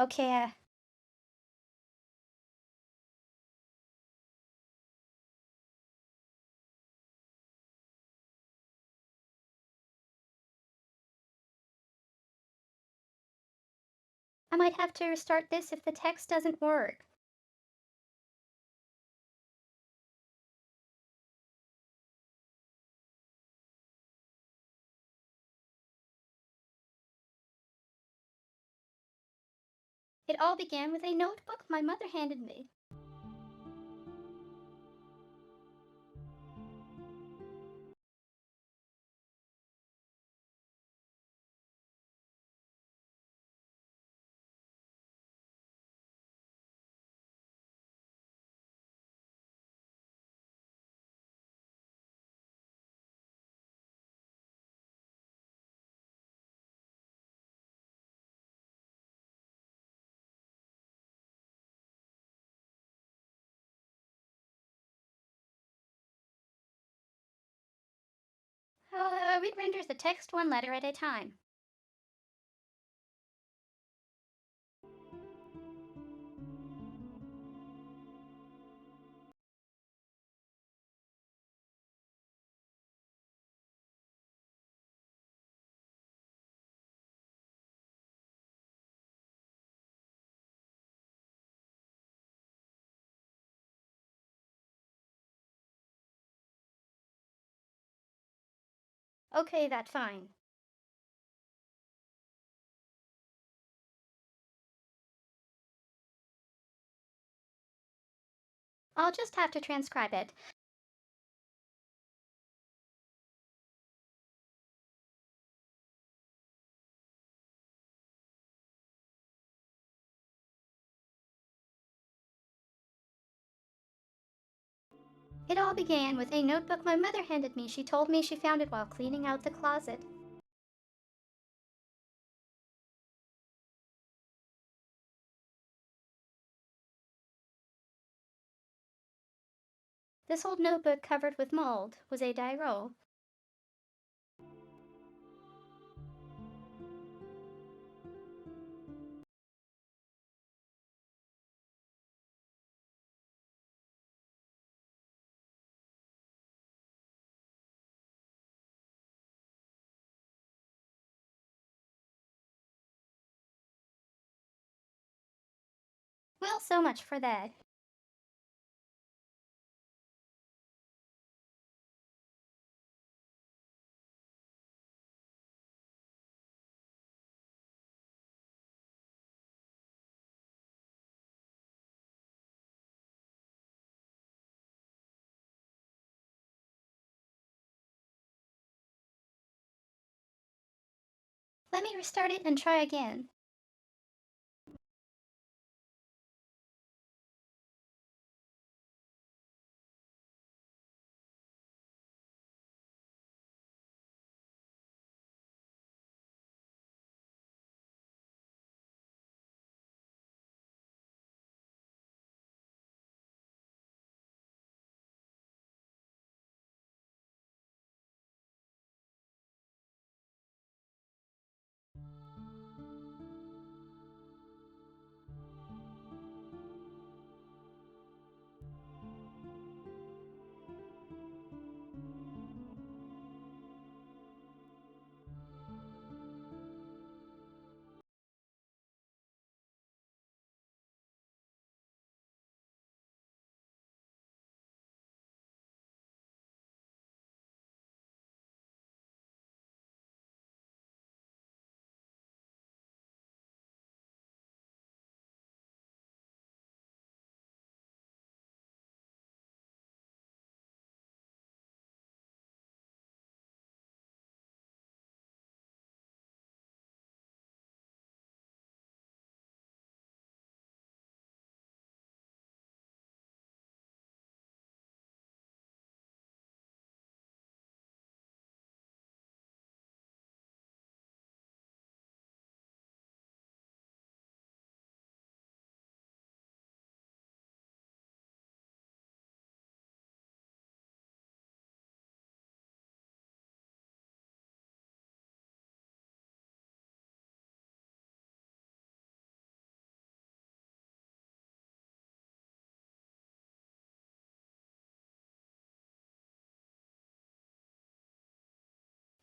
Okay, I might have to restart this if the text doesn't work. It all began with a notebook my mother handed me. I'll read the text one letter at a time. Okay, that's fine. I'll just have to transcribe it. It all began with a notebook my mother handed me. She told me she found it while cleaning out the closet. This old notebook covered with mold was a diary. Well, so much for that. Let me restart it and try again.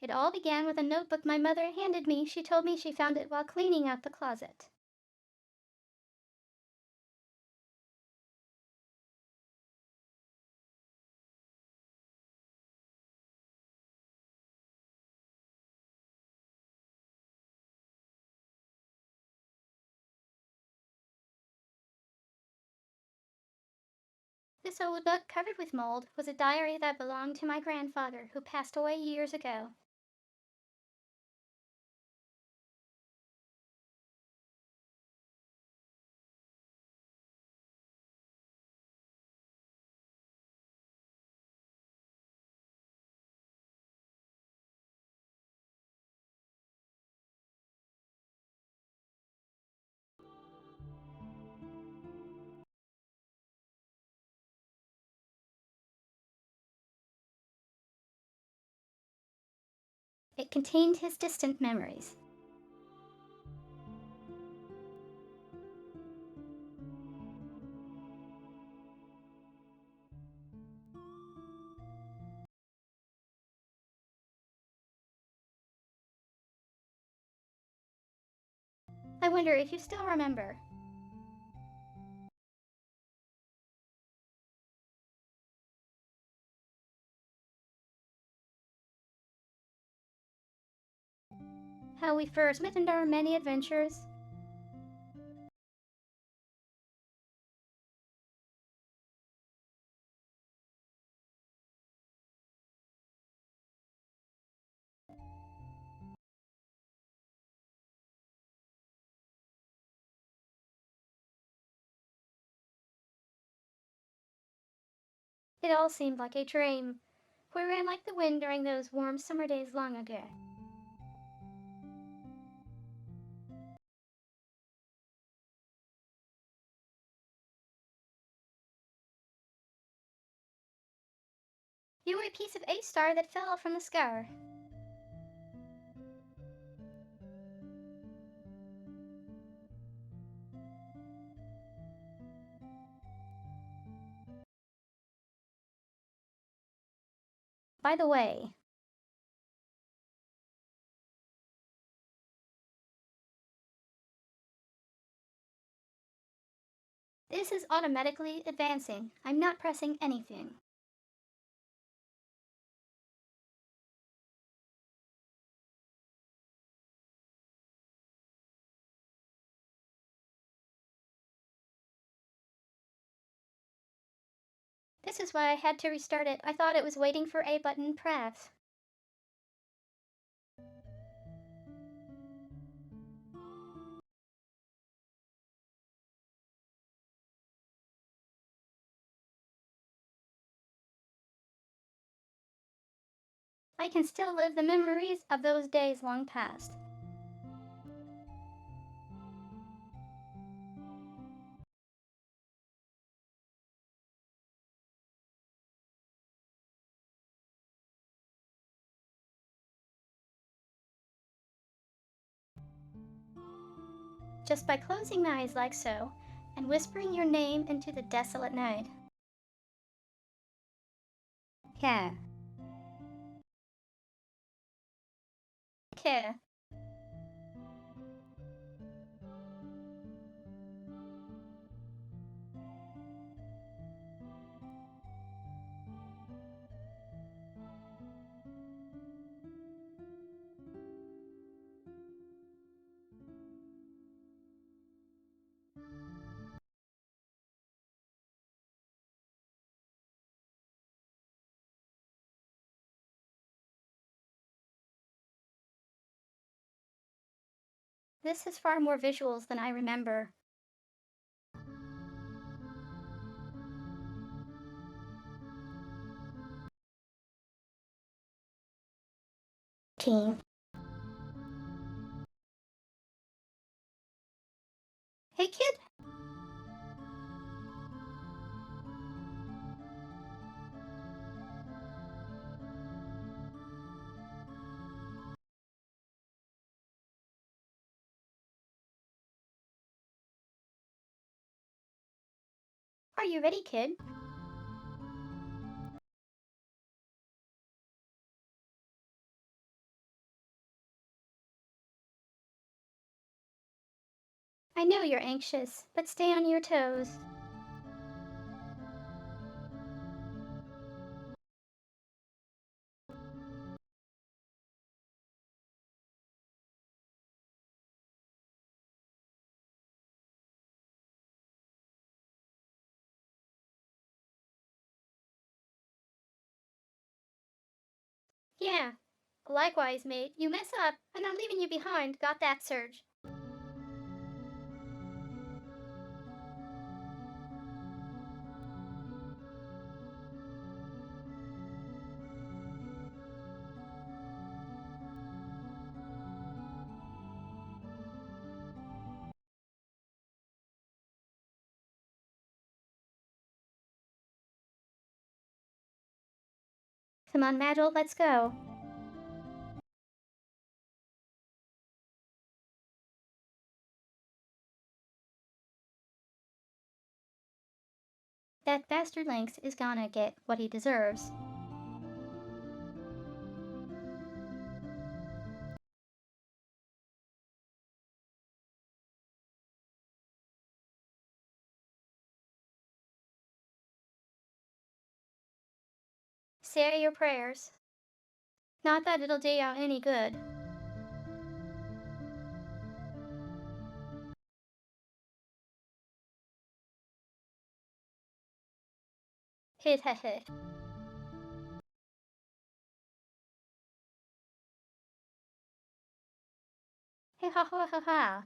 It all began with a notebook my mother handed me. She told me she found it while cleaning out the closet. This old book, covered with mold, was a diary that belonged to my grandfather, who passed away years ago. It contained his distant memories. I wonder if you still remember how we first met and our many adventures. It all seemed like a dream. We ran like the wind during those warm summer days long ago. You were a piece of a star that fell from the sky. By the way, this is automatically advancing. I'm not pressing anything. This is why I had to restart it. I thought it was waiting for a button press. I can still live the memories of those days long past. Just by closing my eyes like so, and whispering your name into the desolate night. Yeah, yeah. This has far more visuals than I remember. Team. Hey kid, are you ready, kid? I know you're anxious, but stay on your toes. Yeah. Likewise, mate. You mess up, and I'm leaving you behind. Got that, Serge? Come on, Magel, let's go. That bastard Lynx is gonna get what he deserves. Say your prayers. Not that it'll do you any good. Hit ha hit. Hey ha ha ha ha.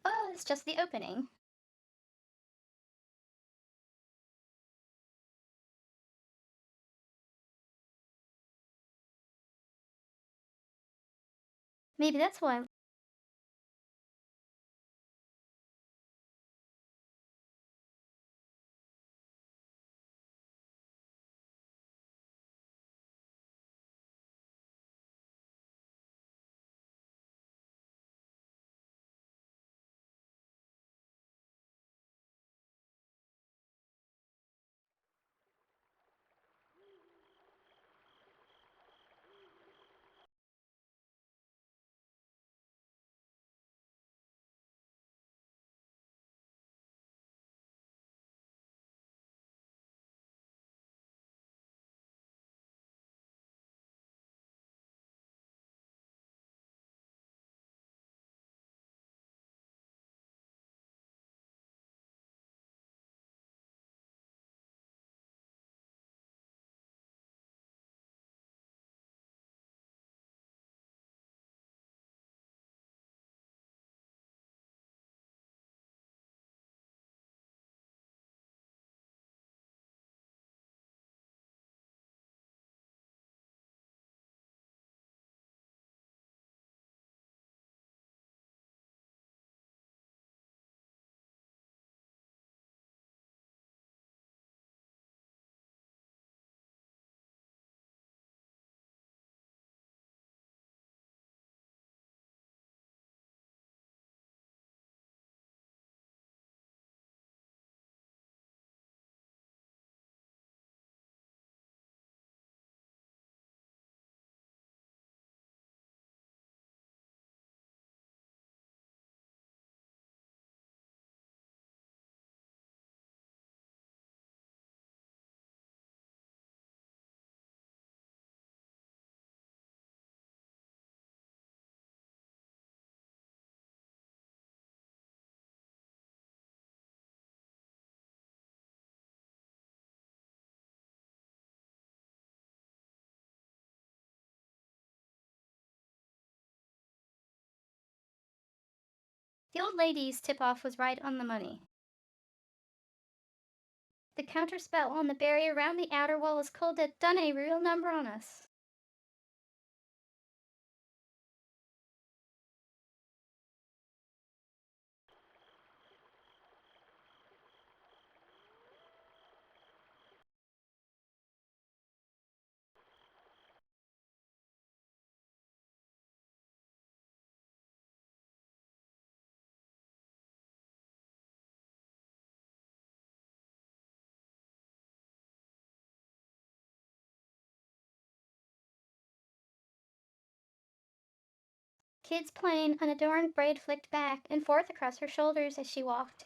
Well, it's just the opening. Maybe that's why. The old lady's tip off was right on the money. The counterspell on the barrier around the outer wall is called a done a real number on us. Kids playing, an adorned braid flicked back and forth across her shoulders as she walked.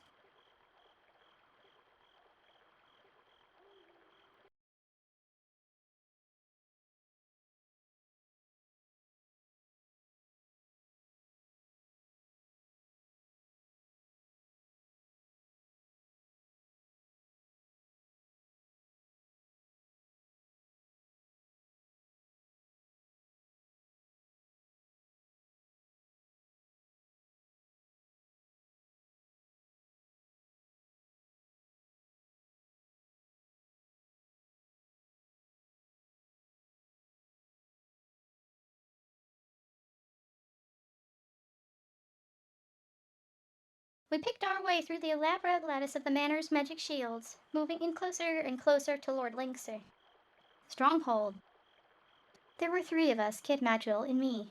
We picked our way through the elaborate lattice of the manor's magic shields, moving in closer and closer to Lord Linkser. Stronghold. There were three of us, Kid Magil and me.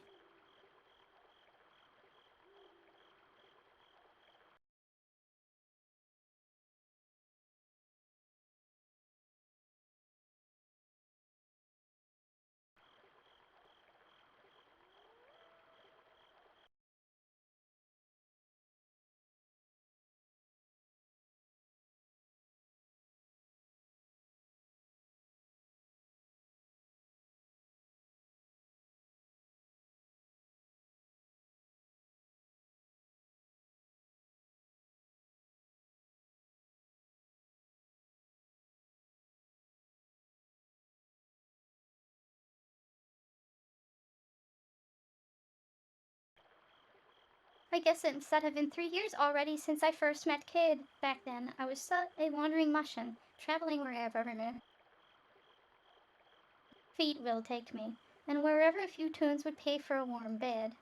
I guess it must have been 3 years already since I first met Kid. Back then, I was a wandering Mushin, traveling wherever my feet will take me, and wherever a few tunes would pay for a warm bed.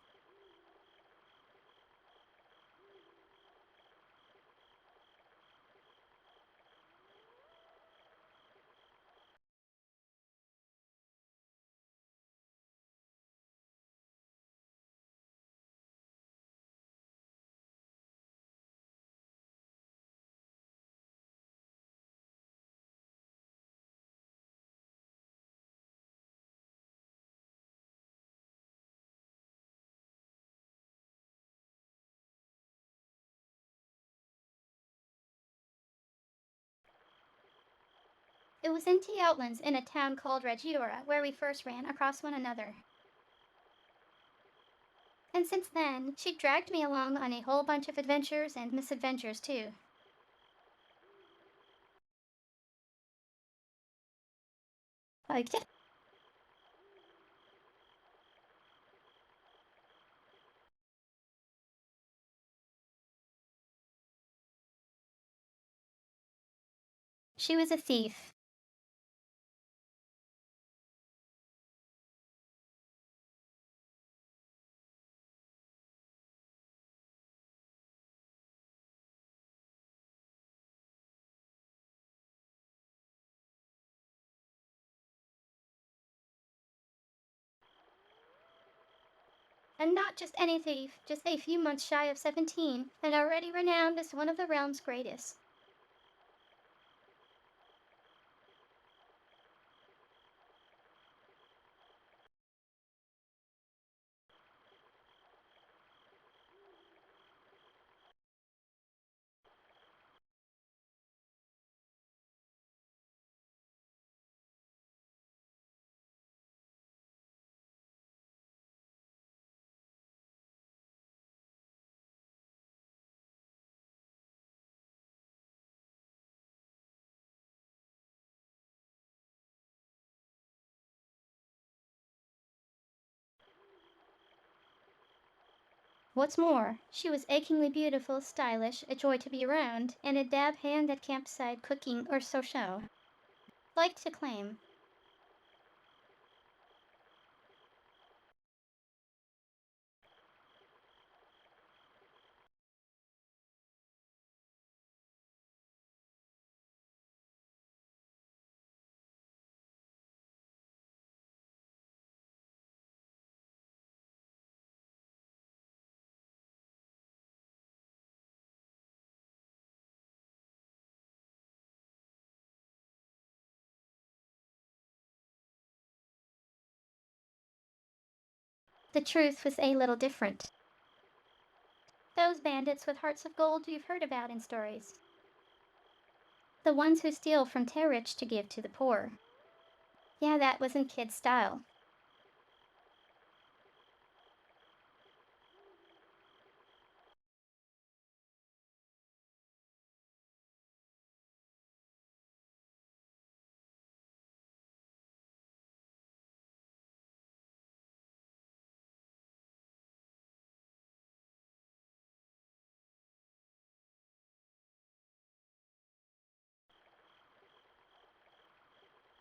It was in T Outlands, in a town called Regiora, where we first ran across one another. And since then, she dragged me along on a whole bunch of adventures and misadventures, too. Like, she was a thief. And not just any thief, just a few months shy of 17, and already renowned as one of the realm's greatest. What's more, she was achingly beautiful, stylish, a joy to be around, and a dab hand at campsite cooking or social. Liked to claim. The truth was a little different. Those bandits with hearts of gold you've heard about in stories. The ones who steal from the rich to give to the poor. Yeah, that was in kid style.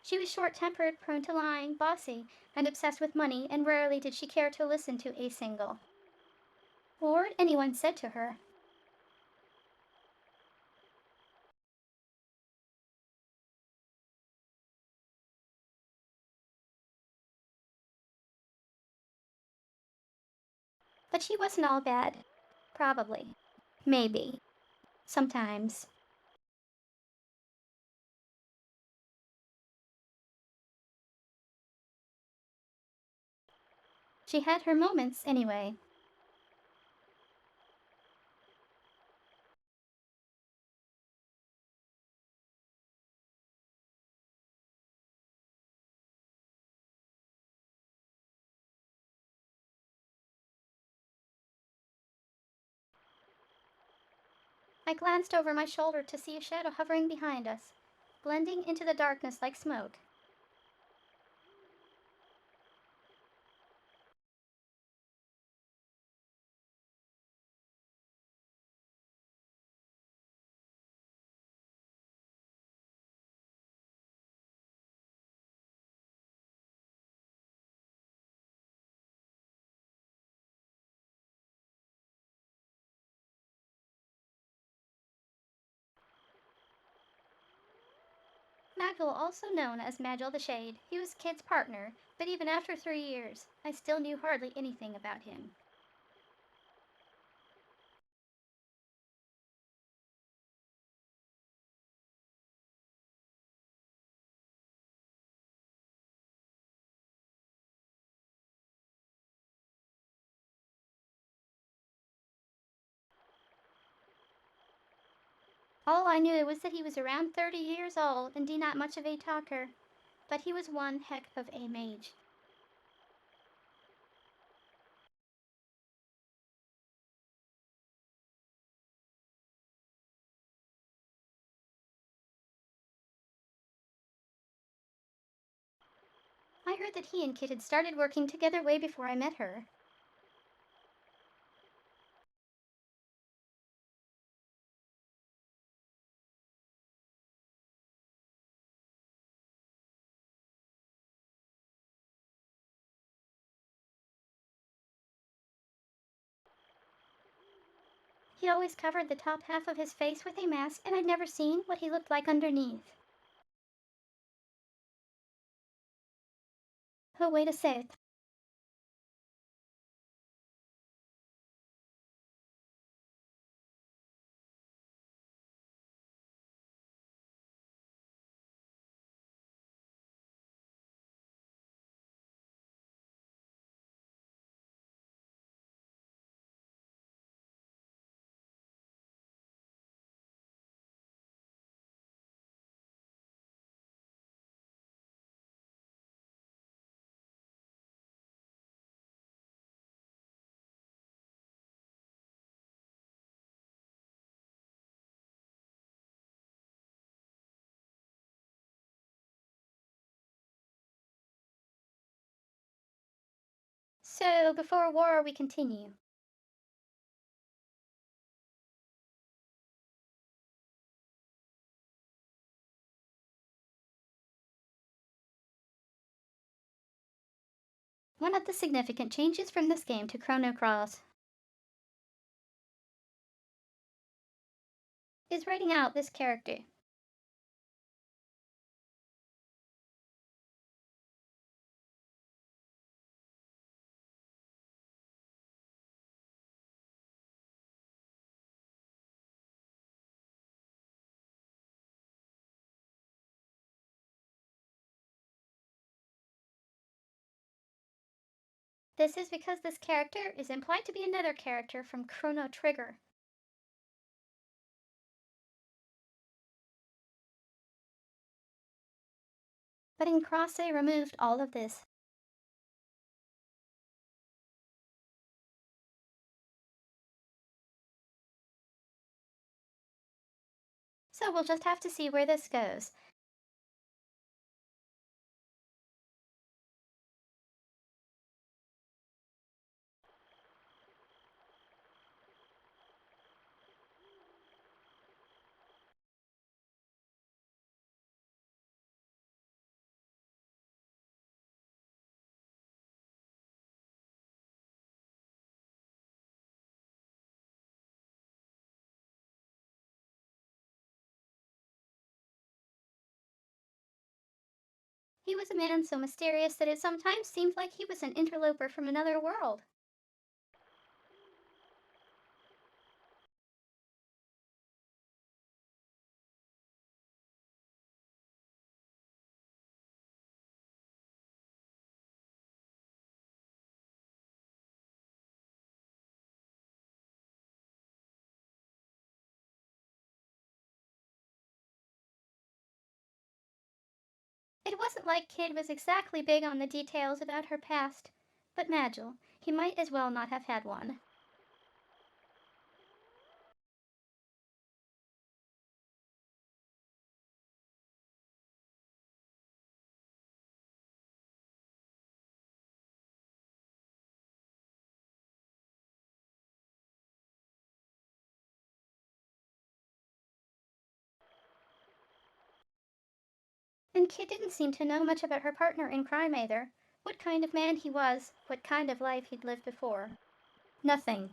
She was short-tempered, prone to lying, bossy, and obsessed with money, and rarely did she care to listen to a single word anyone said to her. But she wasn't all bad. Probably. Maybe. Sometimes. She had her moments, anyway. I glanced over my shoulder to see a shadow hovering behind us, blending into the darkness like smoke. Magel, also known as Magel the Shade, he was Kid's partner, but even after 3 years, I still knew hardly anything about him. All I knew was that he was around 30 years old and not much of a talker, but he was one heck of a mage. I heard that he and Kid had started working together way before I met her. He always covered the top half of his face with a mask, and I'd never seen what he looked like underneath. Oh, wait a sec. So, before war, we continue. One of the significant changes from this game to Chrono Cross is writing out this character. This is because this character is implied to be another character from Chrono Trigger. But in Cross they removed all of this. So we'll just have to see where this goes. He was a man so mysterious that it sometimes seemed like he was an interloper from another world. It wasn't like Kid was exactly big on the details about her past, but Magil, he might as well not have had one. And Kid didn't seem to know much about her partner in crime either. What kind of man he was, what kind of life he'd lived before. Nothing.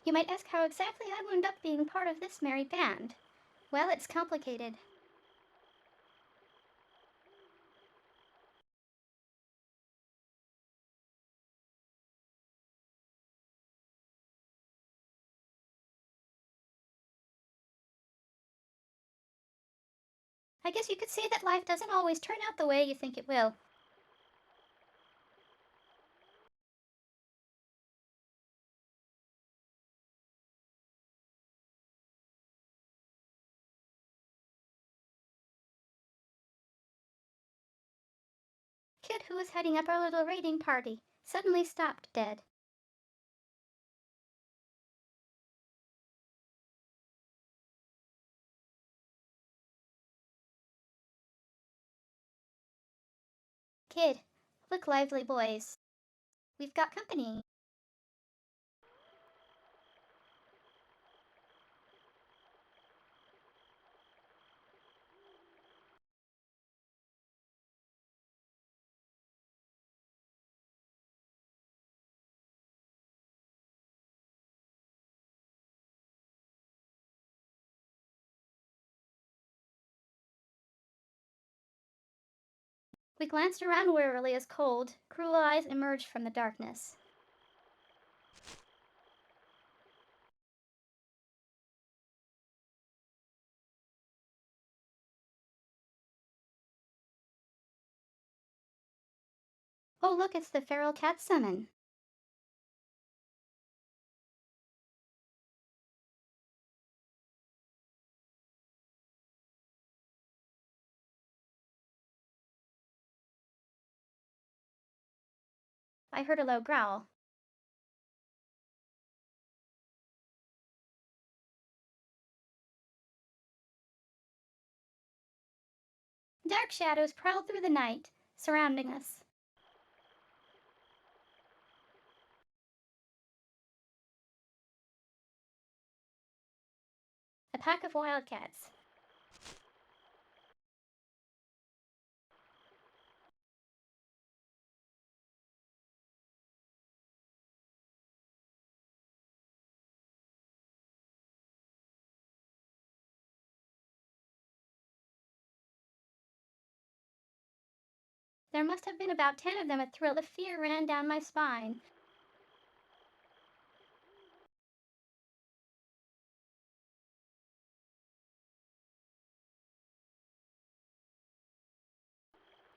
You might ask how exactly I wound up being part of this merry band. Well, it's complicated. I guess you could say that life doesn't always turn out the way you think it will. Kid, who was heading up our little raiding party, suddenly stopped dead. Kid, look lively, boys. We've got company. We glanced around wearily as cold, cruel eyes emerged from the darkness. Oh, look, it's the feral cat summon. I heard a low growl. Dark shadows prowled through the night, surrounding us. A pack of wildcats. There must have been about 10 of them. A thrill of fear ran down my spine.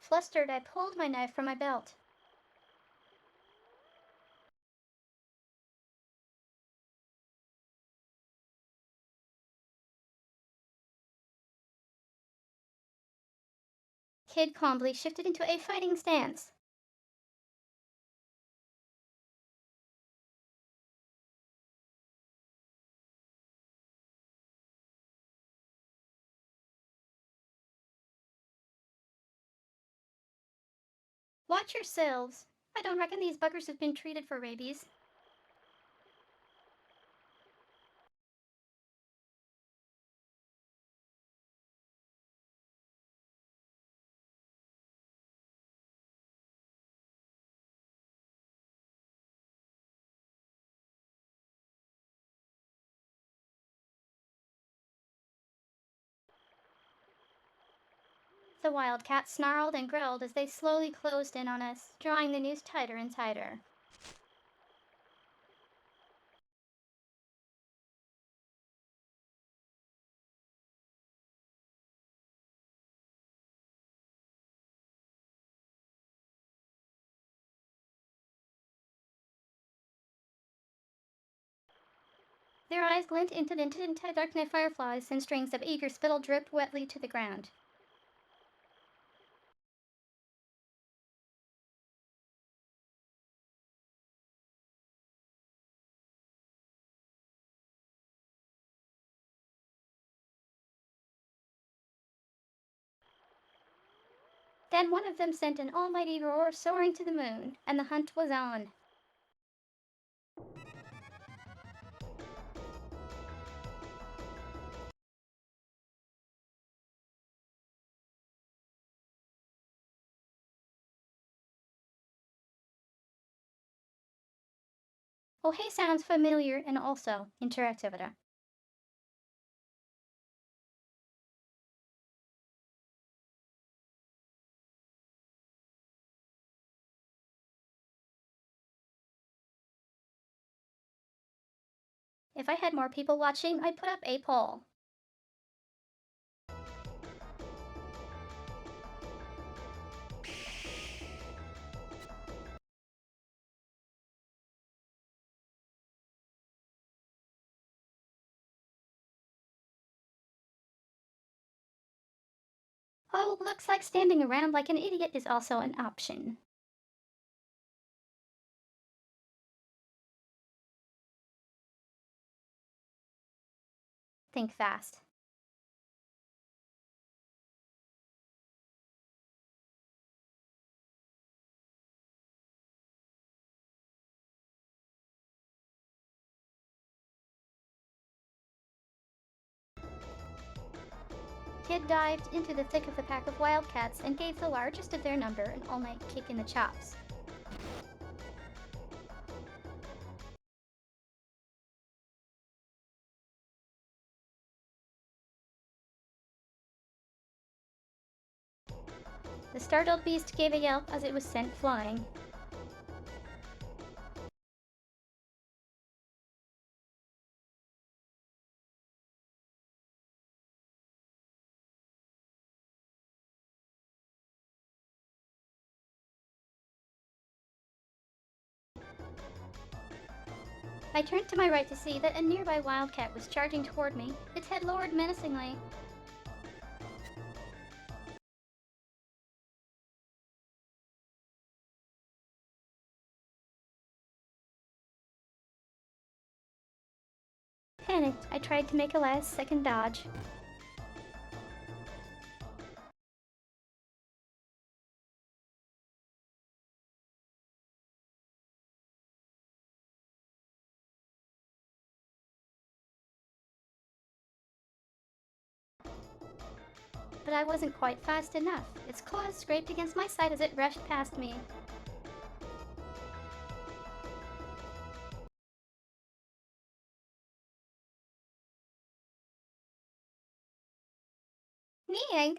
Flustered, I pulled my knife from my belt. Kid calmly shifted into a fighting stance. Watch yourselves. I don't reckon these buggers have been treated for rabies. The wildcat snarled and growled as they slowly closed in on us, drawing the noose tighter and tighter. Their eyes glint into dark night fireflies, and strings of eager spittle dripped wetly to the ground. Then one of them sent an almighty roar soaring to the moon, and the hunt was on. Oh, hey sounds familiar and also interactivity. If I had more people watching, I'd put up a poll. Oh, looks like standing around like an idiot is also an option. Think fast. Kid dived into the thick of the pack of wildcats and gave the largest of their number an all-night kick in the chops. The startled beast gave a yelp as it was sent flying. I turned to my right to see that a nearby wildcat was charging toward me, its head lowered menacingly. Panicked, I tried to make a last-second dodge. But I wasn't quite fast enough. Its claws scraped against my side as it rushed past me. Niang!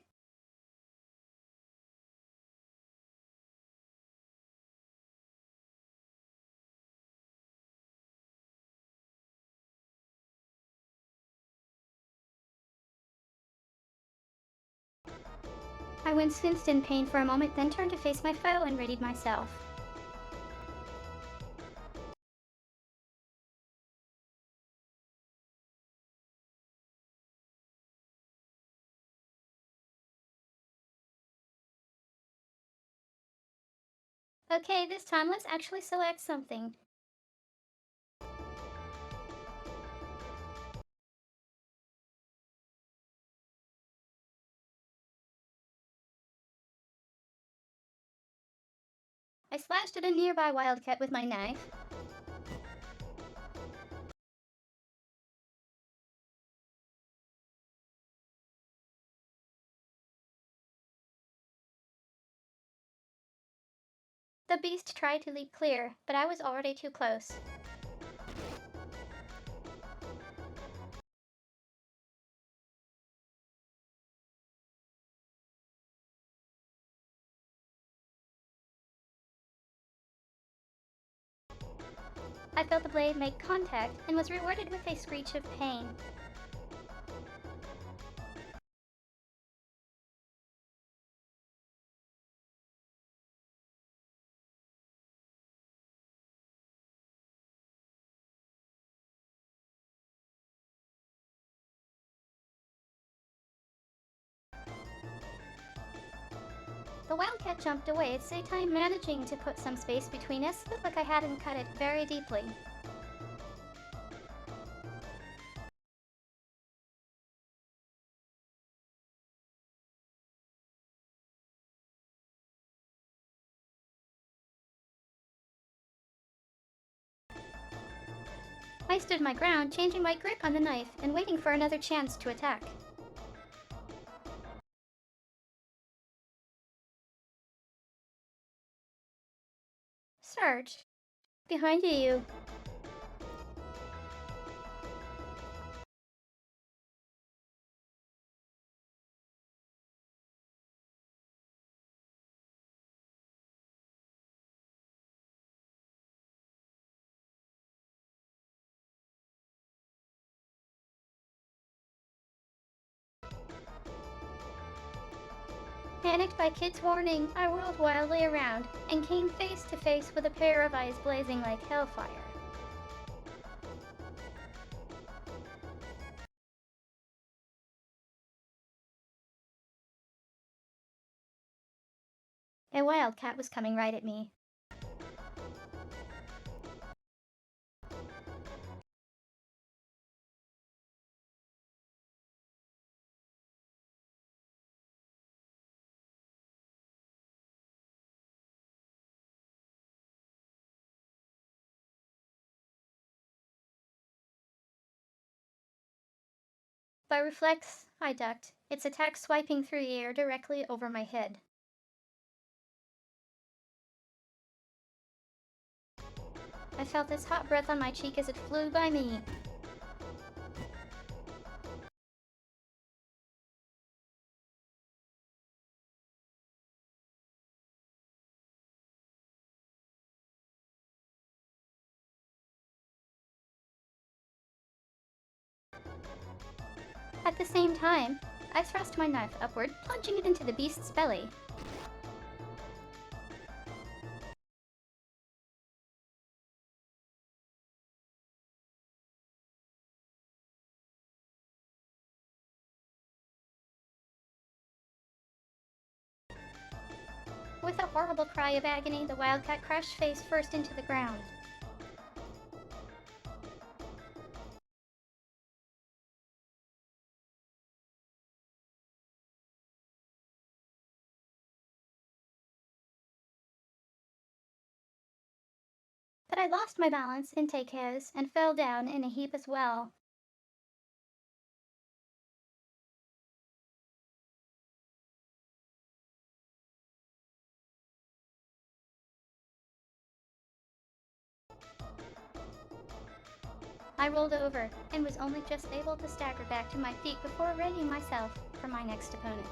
I winced in pain for a moment, then turned to face my foe and readied myself. Okay, this time let's actually select something. I slashed at a nearby wildcat with my knife. The beast tried to leap clear, but I was already too close. I felt the blade make contact and was rewarded with a screech of pain. The wildcat jumped away, at the same time managing to put some space between us. Looked like I hadn't cut it very deeply. I stood my ground, changing my grip on the knife and waiting for another chance to attack. Sarge, behind you. Panicked by Kid's warning, I whirled wildly around and came face to face with a pair of eyes blazing like hellfire. A wildcat was coming right at me. By reflex, I ducked, its attack swiping through the air directly over my head. I felt its hot breath on my cheek as it flew by me. At the same time, I thrust my knife upward, plunging it into the beast's belly. With a horrible cry of agony, the wildcat crashed face first into the ground. But I lost my balance in take his and fell down in a heap as well. I rolled over and was only just able to stagger back to my feet before readying myself for my next opponent.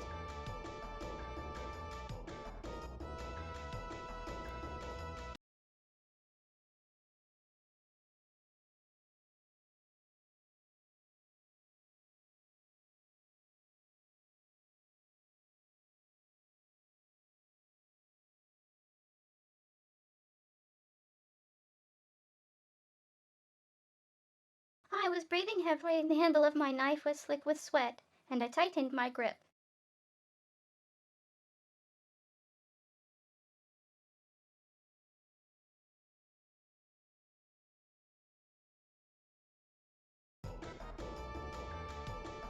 I was breathing heavily and the handle of my knife was slick with sweat, and I tightened my grip.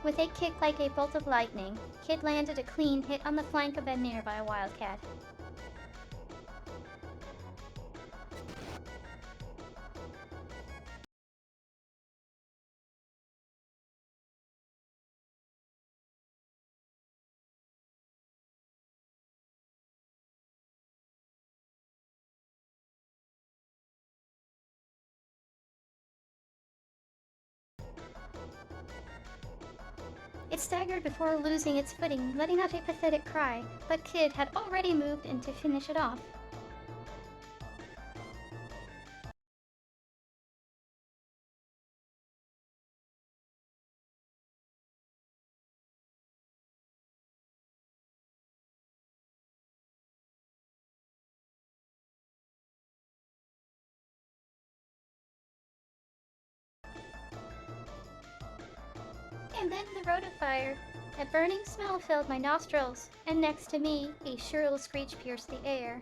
With a kick like a bolt of lightning, Kid landed a clean hit on the flank of a nearby wildcat. It staggered before losing its footing, letting out a pathetic cry, but Kid had already moved in to finish it off. And then the road of fire. A burning smell filled my nostrils, and next to me, a shrill screech pierced the air.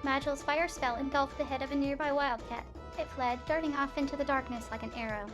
Magil's fire spell engulfed the head of a nearby wildcat. It fled, darting off into the darkness like an arrow.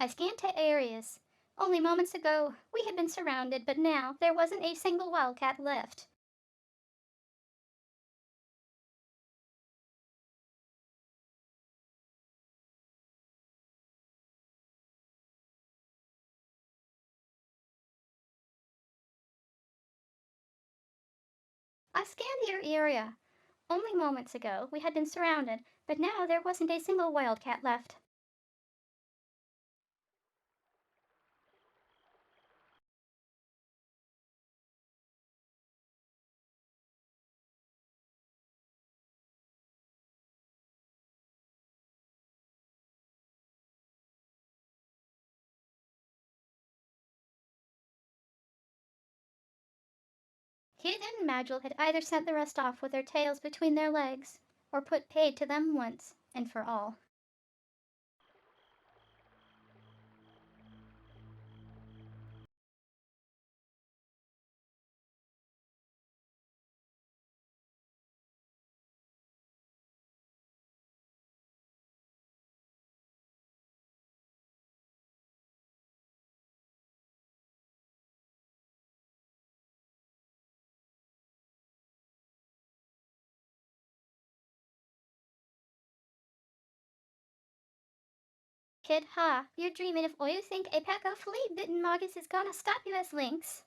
I scanned the areas. Only moments ago, we had been surrounded, but now there wasn't a single wildcat left. I scanned your area. Only moments ago, we had been surrounded, but now there wasn't a single wildcat left. Kid and Magil had either sent the rest off with their tails between their legs, or put paid to them once and for all. Kid, ha, you're dreaming if all you think a pack of flea-bitten moggies is gonna stop you as lynx.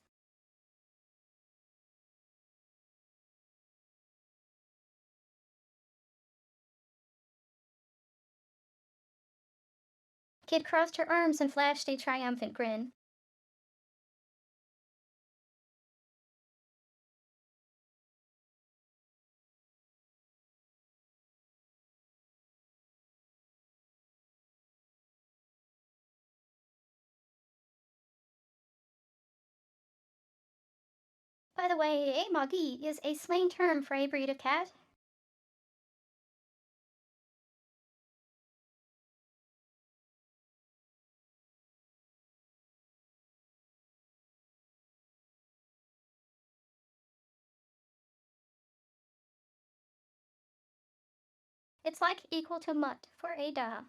Kid crossed her arms and flashed a triumphant grin. By the way, a moggy is a slang term for a breed of cat. It's like equal to mutt for a dog.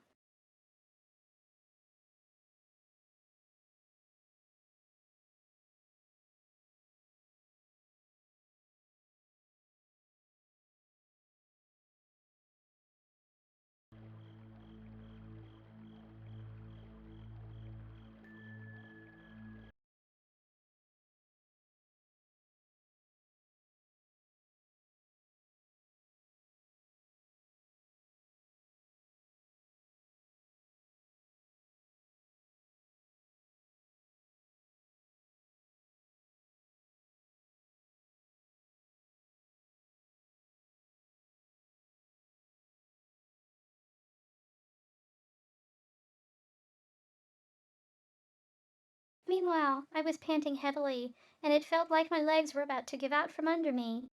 Meanwhile, I was panting heavily, and it felt like my legs were about to give out from under me.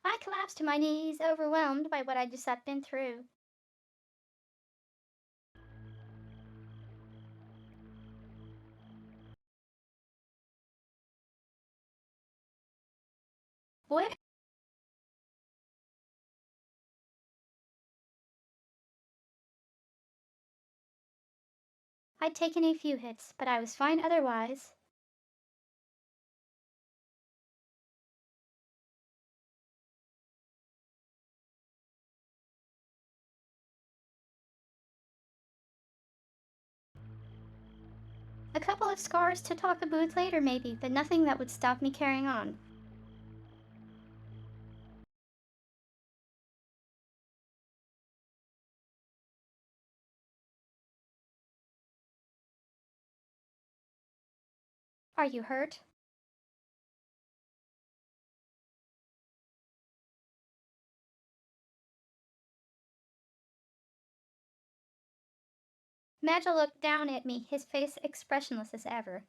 I collapsed to my knees, overwhelmed by what I'd just been through. What? I'd taken a few hits, but I was fine otherwise. A couple of scars to talk about later, maybe, but nothing that would stop me carrying on. Are you hurt? Magel looked down at me, his face expressionless as ever.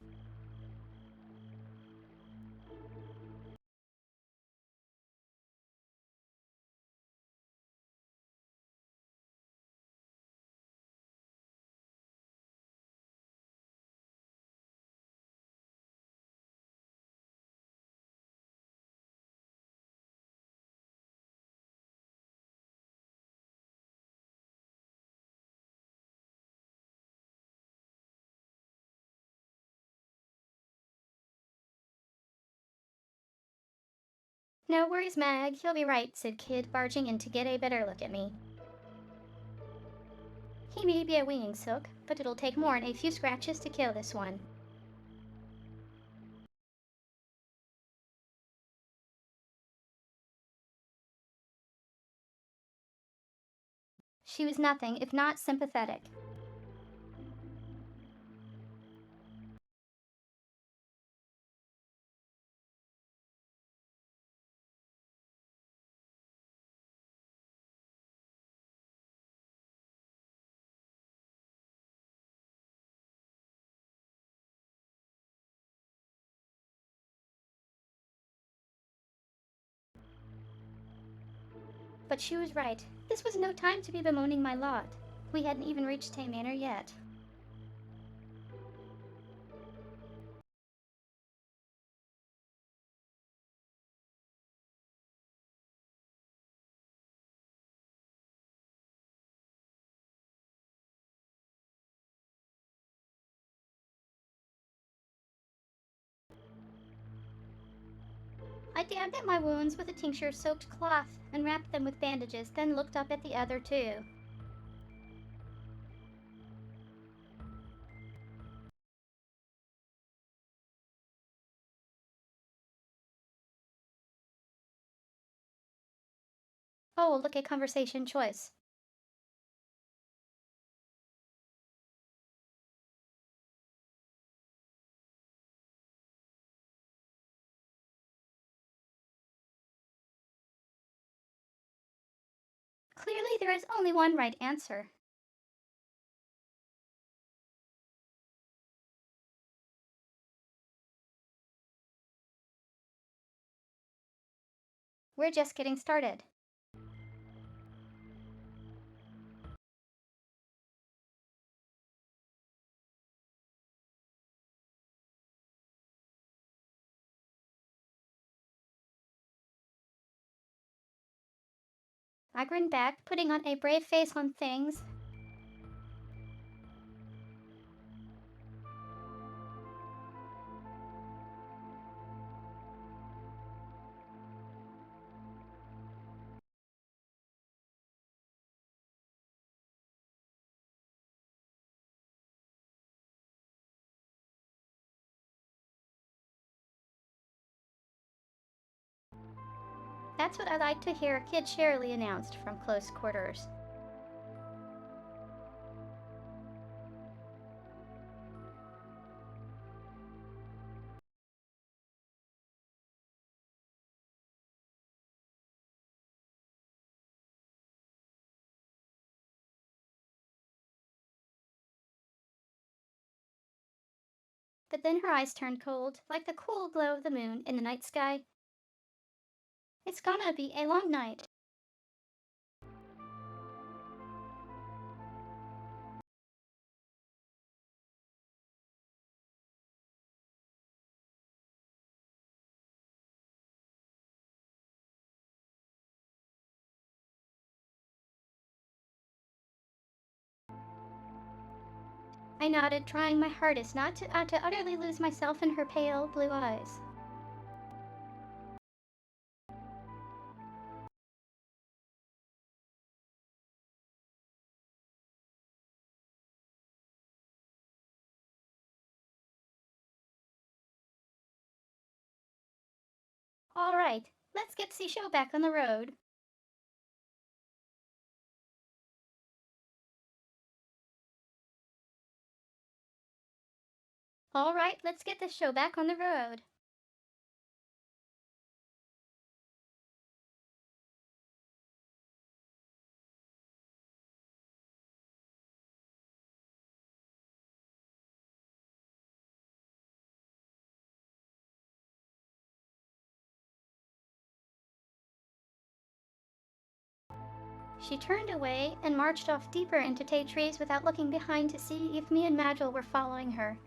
No worries, Mag, you'll be right, said Kid, barging in to get a better look at me. He may be a winging silk, but it'll take more'n a few scratches to kill this one. She was nothing if not sympathetic. But she was right. This was no time to be bemoaning my lot. We hadn't even reached Tay Manor yet. I dabbed at my wounds with a tincture-soaked cloth and wrapped them with bandages, then looked up at the other two. Oh, look at conversation choice. Clearly, there is only one right answer. We're just getting started. I grinned back, putting on a brave face on things. That's what I like to hear, Kid cheerily announced from close quarters. But then her eyes turned cold, like the cool glow of the moon in the night sky. It's gonna be a long night. I nodded, trying my hardest not to utterly lose myself in her pale blue eyes. All right, let's get the show back on the road. All right, let's get this show back on the road. She turned away and marched off deeper into Tay trees without looking behind to see if me and Magil were following her.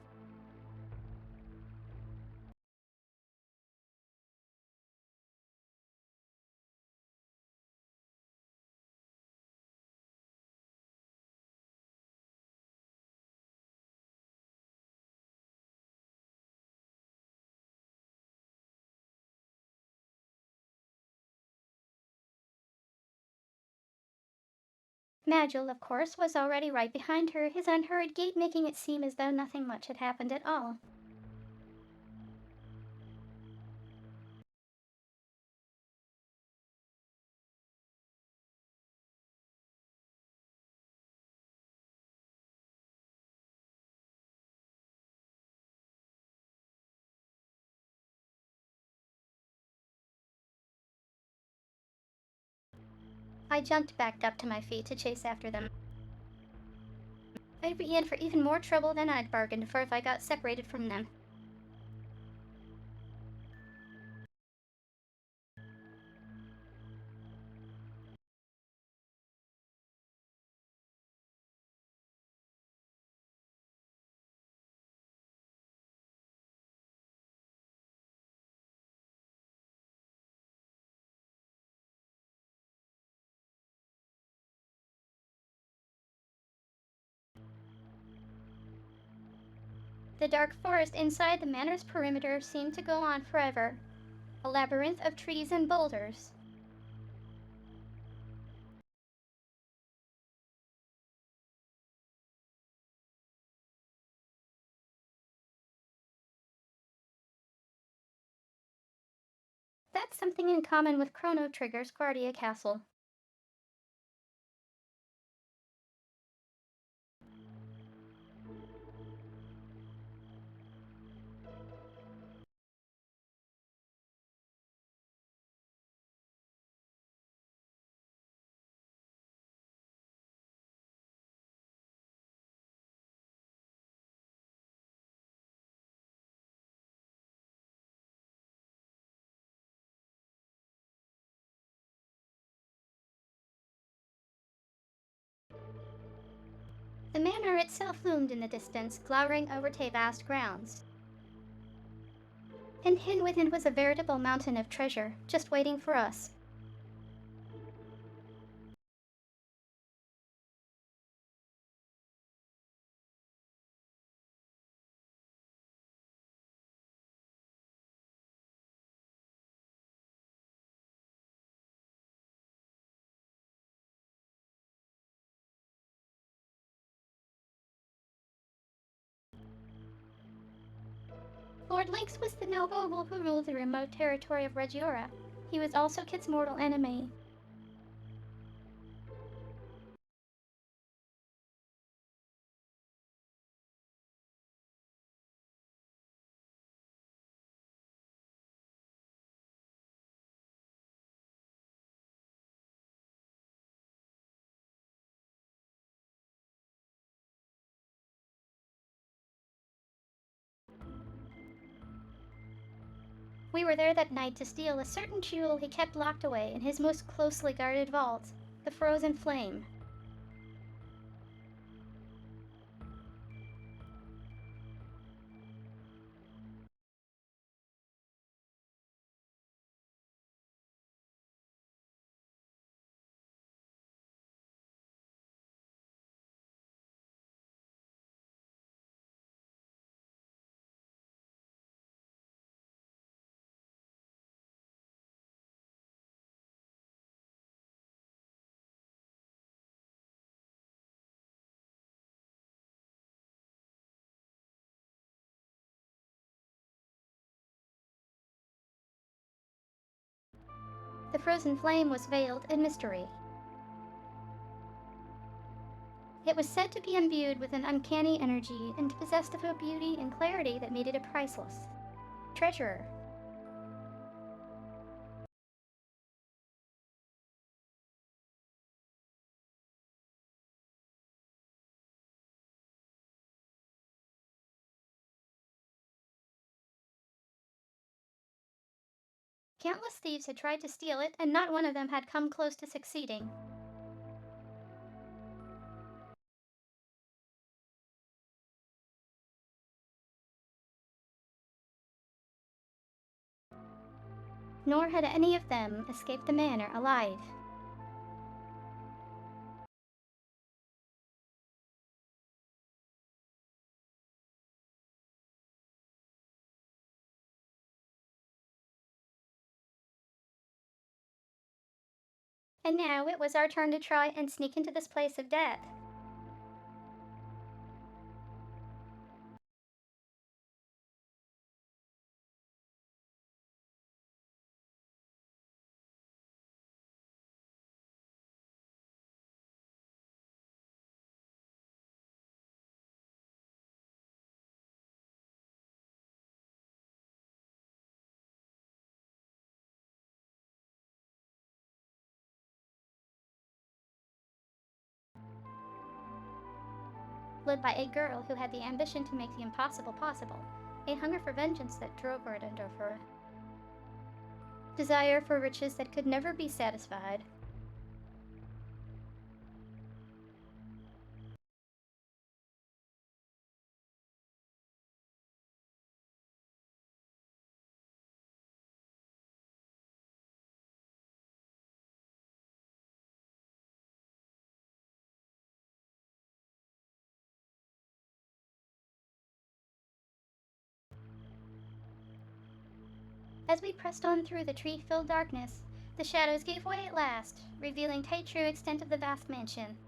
Magil, of course, was already right behind her, his unhurried gait making it seem as though nothing much had happened at all. I jumped back up to my feet to chase after them. I'd be in for even more trouble than I'd bargained for if I got separated from them. The dark forest inside the manor's perimeter seemed to go on forever, a labyrinth of trees and boulders. That's something in common with Chrono Trigger's Guardia Castle. The manor itself loomed in the distance, glowering over Tay vast grounds. And hidden within was a veritable mountain of treasure, just waiting for us. Lord Lynx was the noble who ruled the remote territory of Regiora. He was also Kit's mortal enemy. We were there that night to steal a certain jewel he kept locked away in his most closely guarded vault, the Frozen Flame. The Frozen Flame was veiled in mystery. It was said to be imbued with an uncanny energy and possessed of a beauty and clarity that made it a priceless treasure. Countless thieves had tried to steal it, and not one of them had come close to succeeding. Nor had any of them escaped the manor alive. And now it was our turn to try and sneak into this place of death. Led by a girl who had the ambition to make the impossible possible, a hunger for vengeance that drove her to Endorphera, desire for riches that could never be satisfied. As we pressed on through the tree-filled darkness, the shadows gave way at last, revealing the true extent of the vast mansion.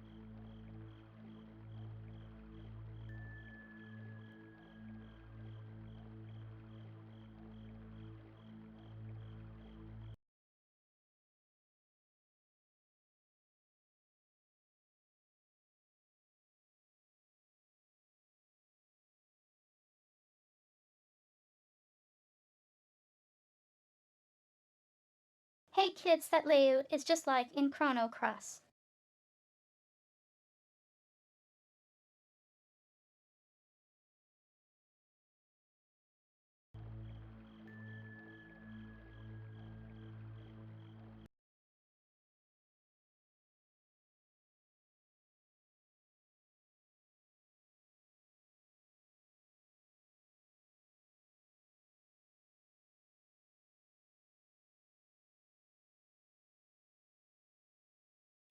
Hey kids, that layout is just like in Chrono Cross.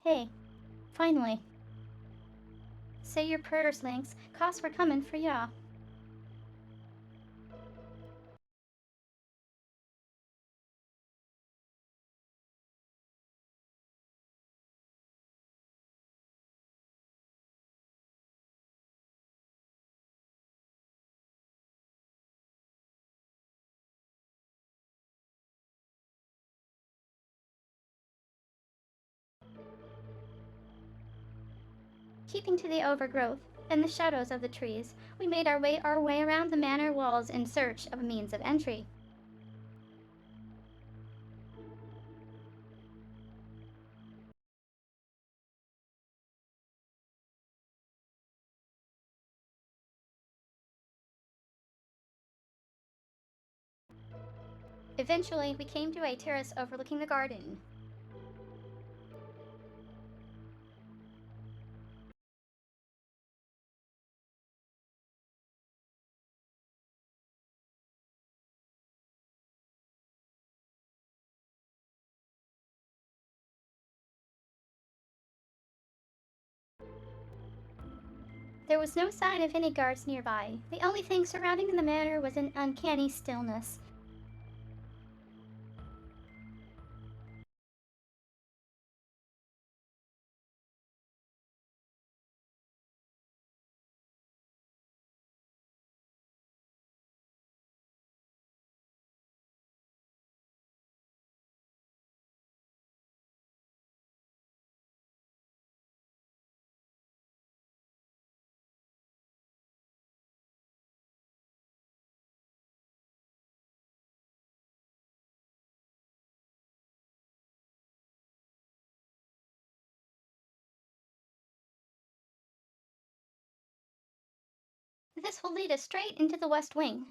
Hey, finally. Say your prayers, Lynx. Costs were coming for ya. Keeping to the overgrowth and the shadows of the trees, we made our way around the manor walls in search of a means of entry. Eventually, we came to a terrace overlooking the garden. There was no sign of any guards nearby. The only thing surrounding the manor was an uncanny stillness. This will lead us straight into the west wing.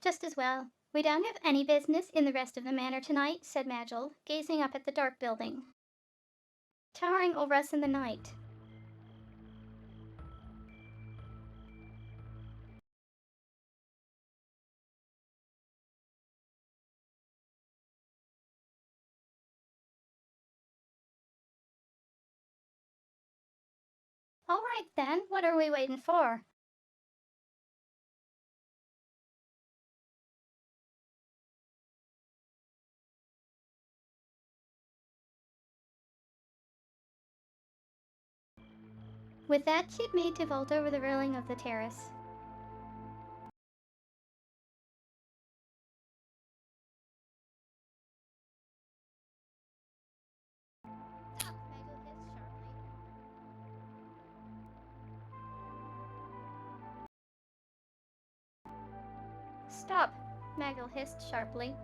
Just as well. We don't have any business in the rest of the manor tonight, said Magil, gazing up at the dark building, towering over us in the night. All right then, what are we waiting for? With that, Kid made to vault over the railing of the terrace. Stop, Magil hissed sharply. Stop, Magil hissed sharply.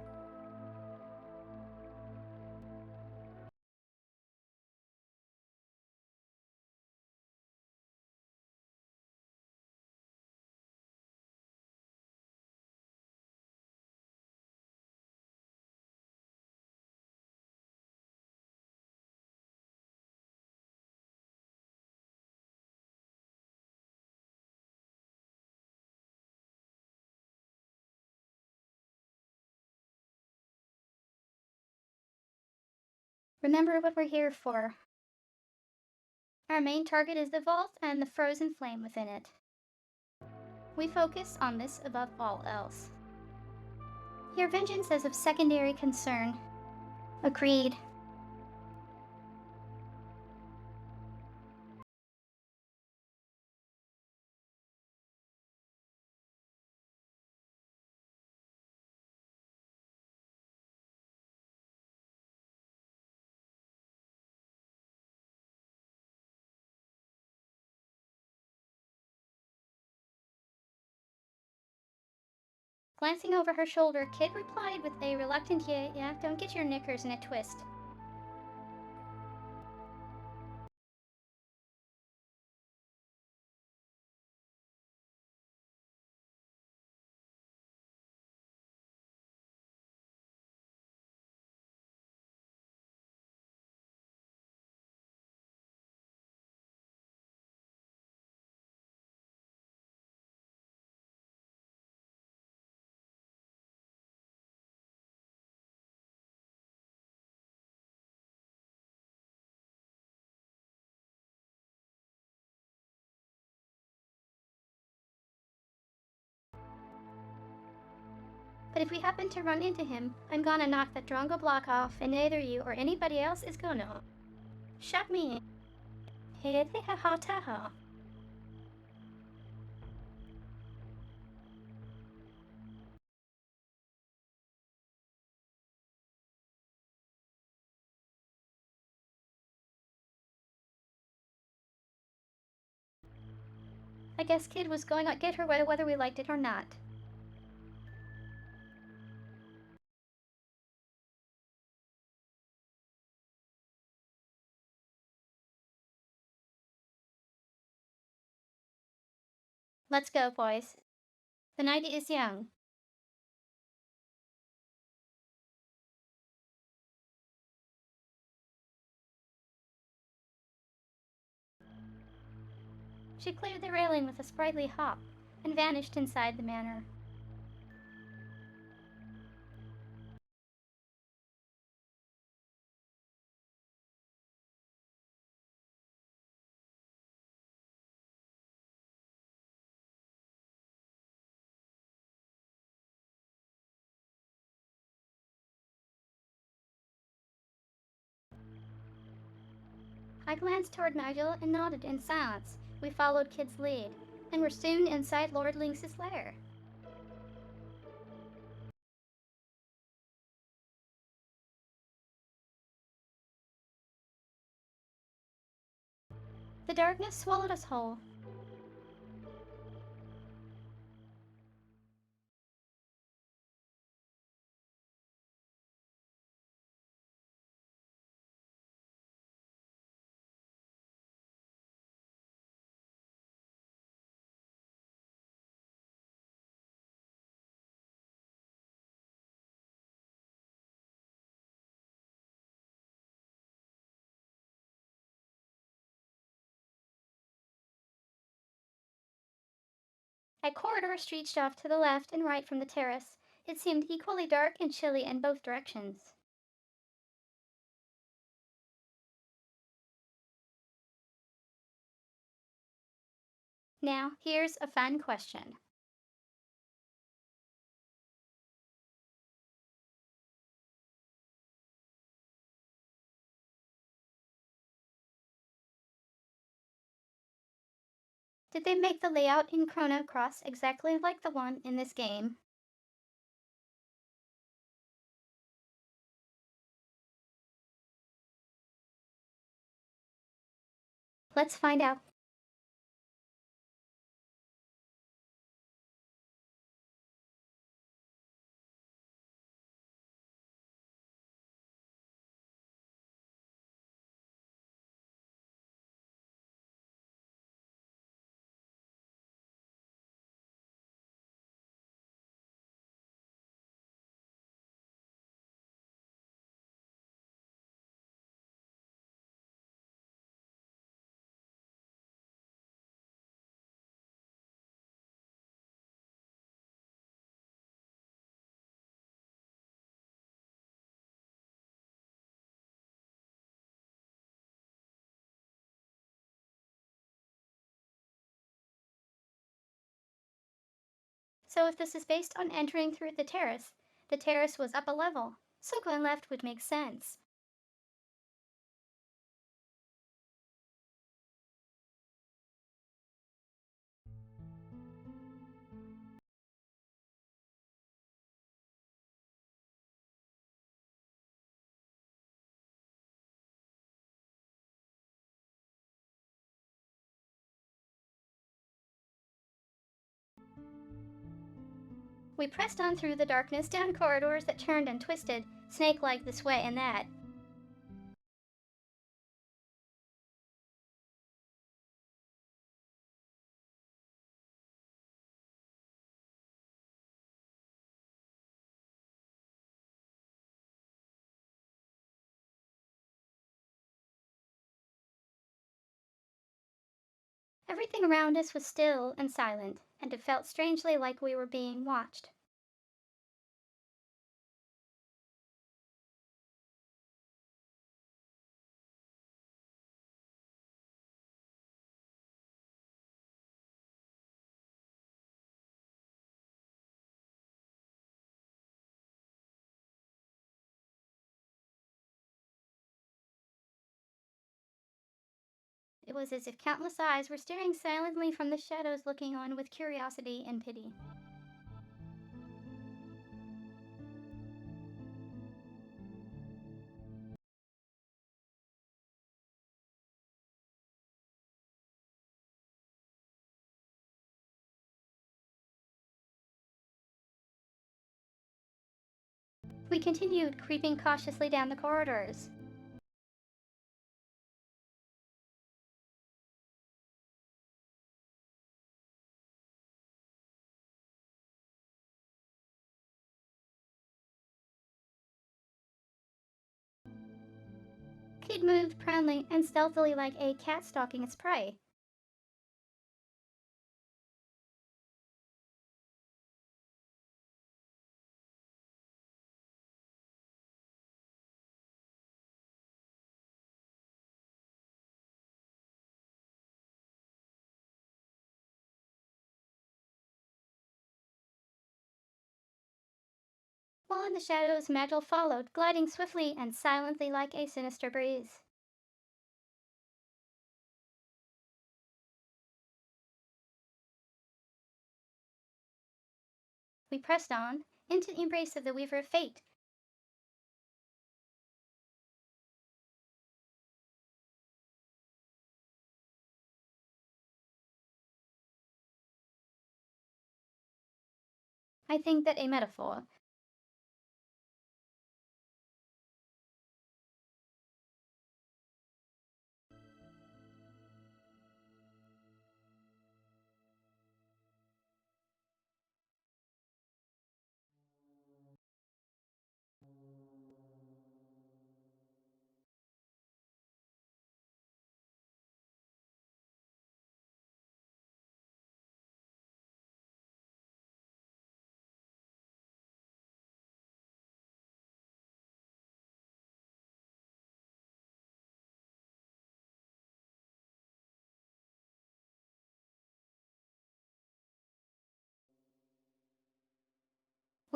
Remember what we're here for. Our main target is the vault and the frozen flame within it. We focus on this above all else. Your vengeance is of secondary concern. Agreed. Glancing over her shoulder, Kid replied with a reluctant yeah, don't get your knickers in a twist. But if we happen to run into him, I'm gonna knock that Drongo block off, and neither you or anybody else is gonna. Shut me in. Hey, ha ha ta ha. I guess Kid was going to get her way whether we liked it or not. Let's go, boys. The night is young. She cleared the railing with a sprightly hop and vanished inside the manor. I glanced toward Magdala and nodded in silence. We followed Kid's lead, and were soon inside Lord Lynx's lair. The darkness swallowed us whole. A corridor stretched off to the left and right from the terrace. It seemed equally dark and chilly in both directions. Now, here's a fun question. Did they make the layout in Chrono Cross exactly like the one in this game? Let's find out. So if this is based on entering through the terrace was up a level, so going left would make sense. We pressed on through the darkness down corridors that turned and twisted, snake-like this way and that. Everything around us was still and silent, and it felt strangely like we were being watched. It was as if countless eyes were staring silently from the shadows, looking on with curiosity and pity. We continued, creeping cautiously down the corridors. Kid moved proudly and stealthily like a cat stalking its prey. While in the shadows, Magdal followed, gliding swiftly and silently like a sinister breeze. We pressed on, into the embrace of the Weaver of Fate. I think that a metaphor.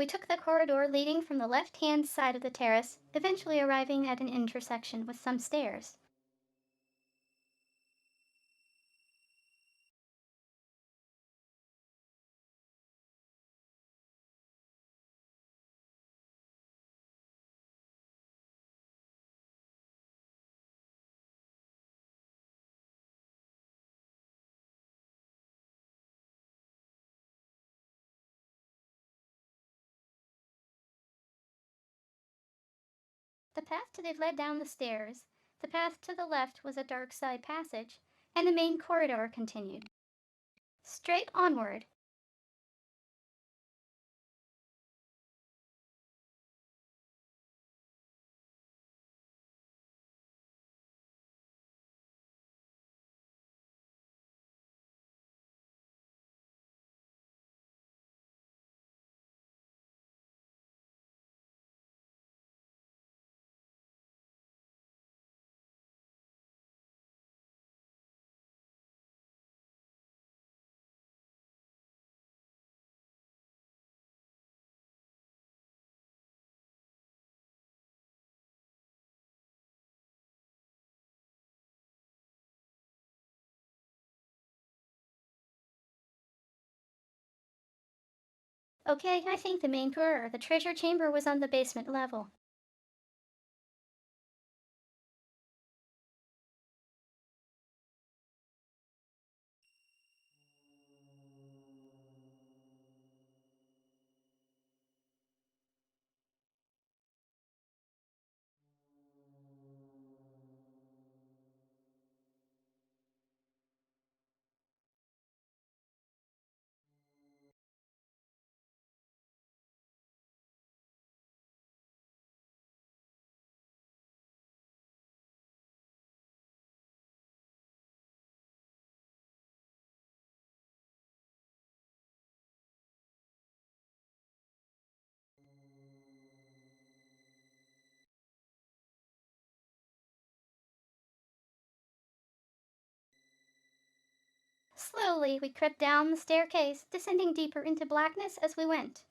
We took the corridor leading from the left hand side of the terrace, eventually arriving at an intersection with some stairs. The path to the led down the stairs. The path to the left was a dark side passage, and the main corridor continued. Straight onward. Okay, I think the main door, the treasure chamber, was on the basement level. Slowly, we crept down the staircase, descending deeper into blackness as we went.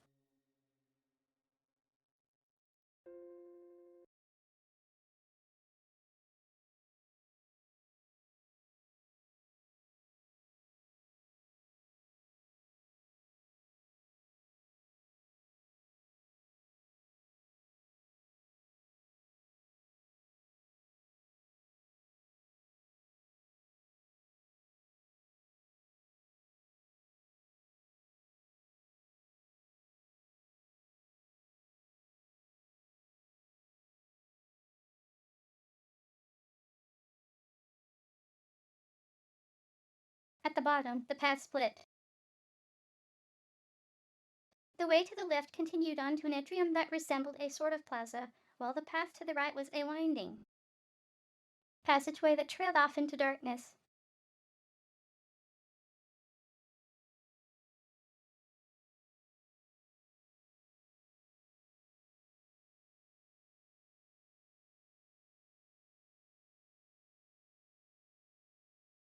At the bottom, the path split. The way to the left continued on to an atrium that resembled a sort of plaza, while the path to the right was a winding passageway that trailed off into darkness.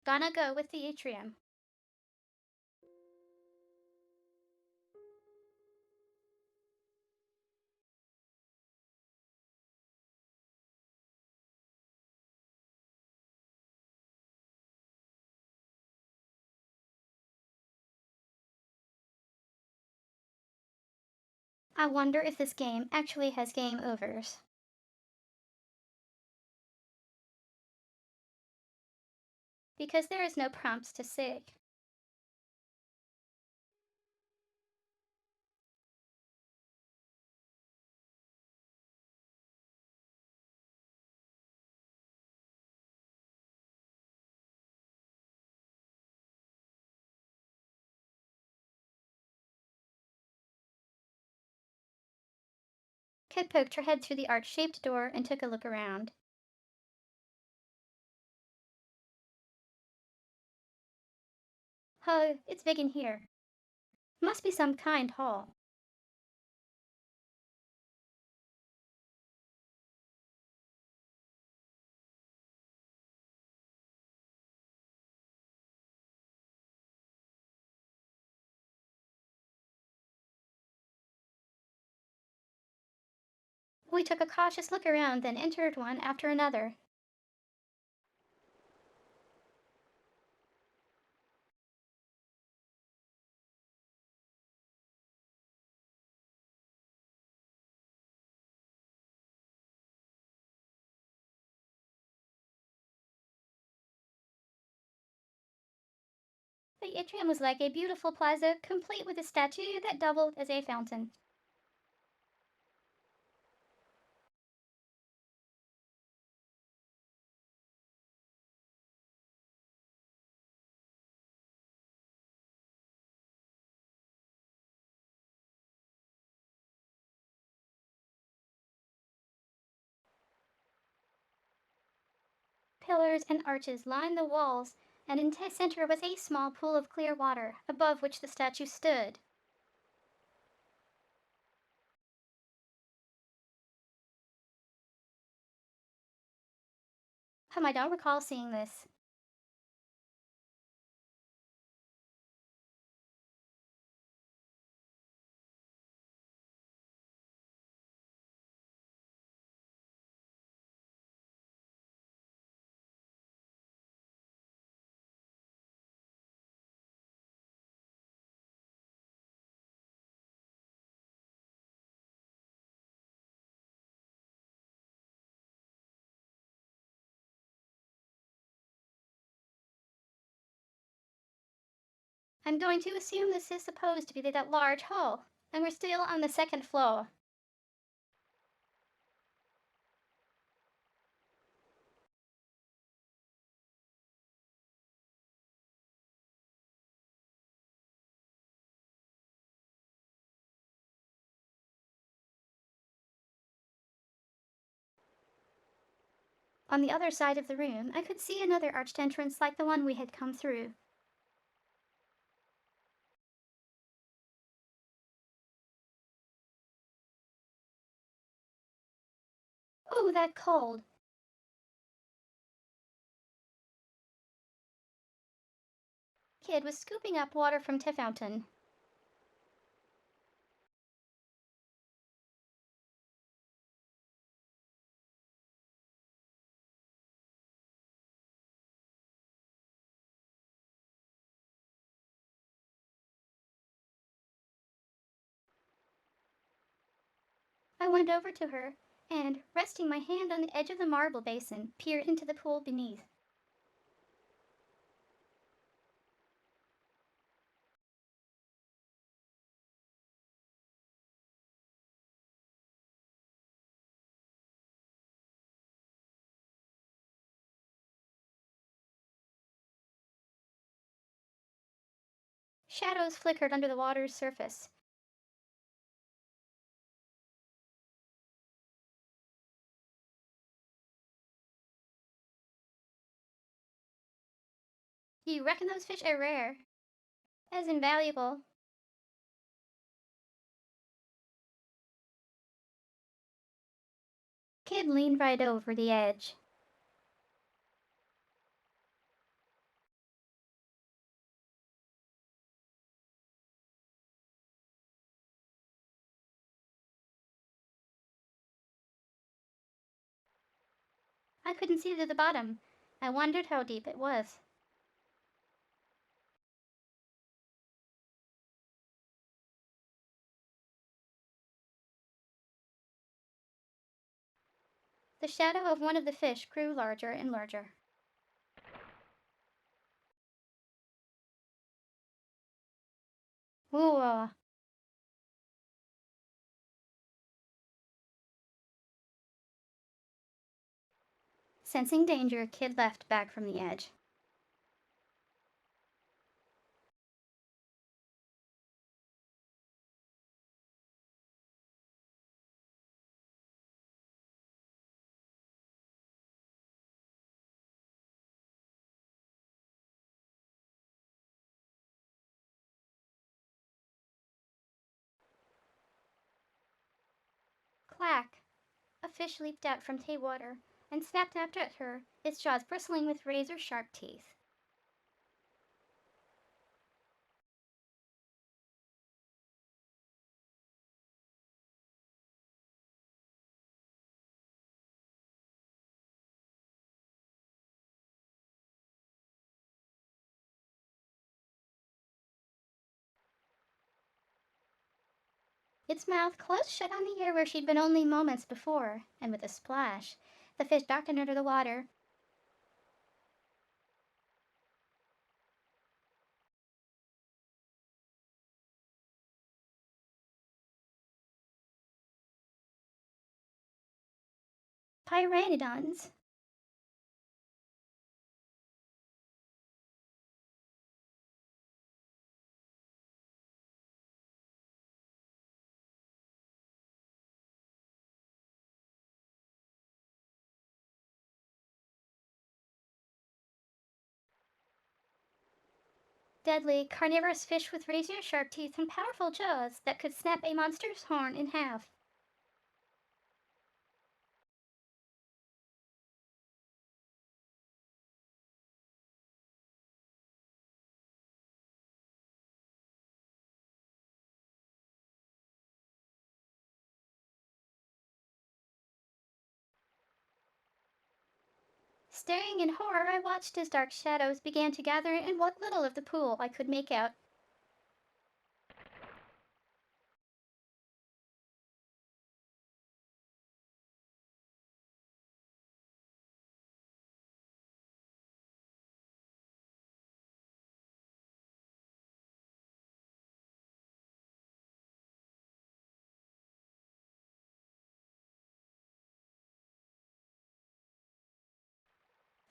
Gonna go with the atrium. I wonder if this game actually has game overs. Because there is no prompts to sig. Kit poked her head through the arch-shaped door and took a look around. Huh, it's big in here. Must be some kind hall. We took a cautious look around, then entered one after another. The atrium was like a beautiful plaza, complete with a statue that doubled as a fountain. Pillars and arches lined the walls, and in the center was a small pool of clear water, above which the statue stood. I don't recall seeing this. I'm going to assume this is supposed to be that large hall, and we're still on the second floor. On the other side of the room, I could see another arched entrance like the one we had come through. Oh, that cold! Kid was scooping up water from the fountain. I went over to her and, resting my hand on the edge of the marble basin, peered into the pool beneath. Shadows flickered under the water's surface. You reckon those fish are rare? As invaluable. Kid leaned right over the edge. I couldn't see to the bottom. I wondered how deep it was. The shadow of one of the fish grew larger and larger. Ooh. Sensing danger, Kid left back from the edge. Clack! A fish leaped out from Tay water and snapped after at her, its jaws bristling with razor-sharp teeth. Its mouth closed shut on the air where she'd been only moments before, and with a splash, the fish darkened under the water. Pyrannodons! Deadly, carnivorous fish with razor-sharp teeth and powerful jaws that could snap a monster's horn in half. Staring in horror, I watched as dark shadows began to gather in what little of the pool I could make out.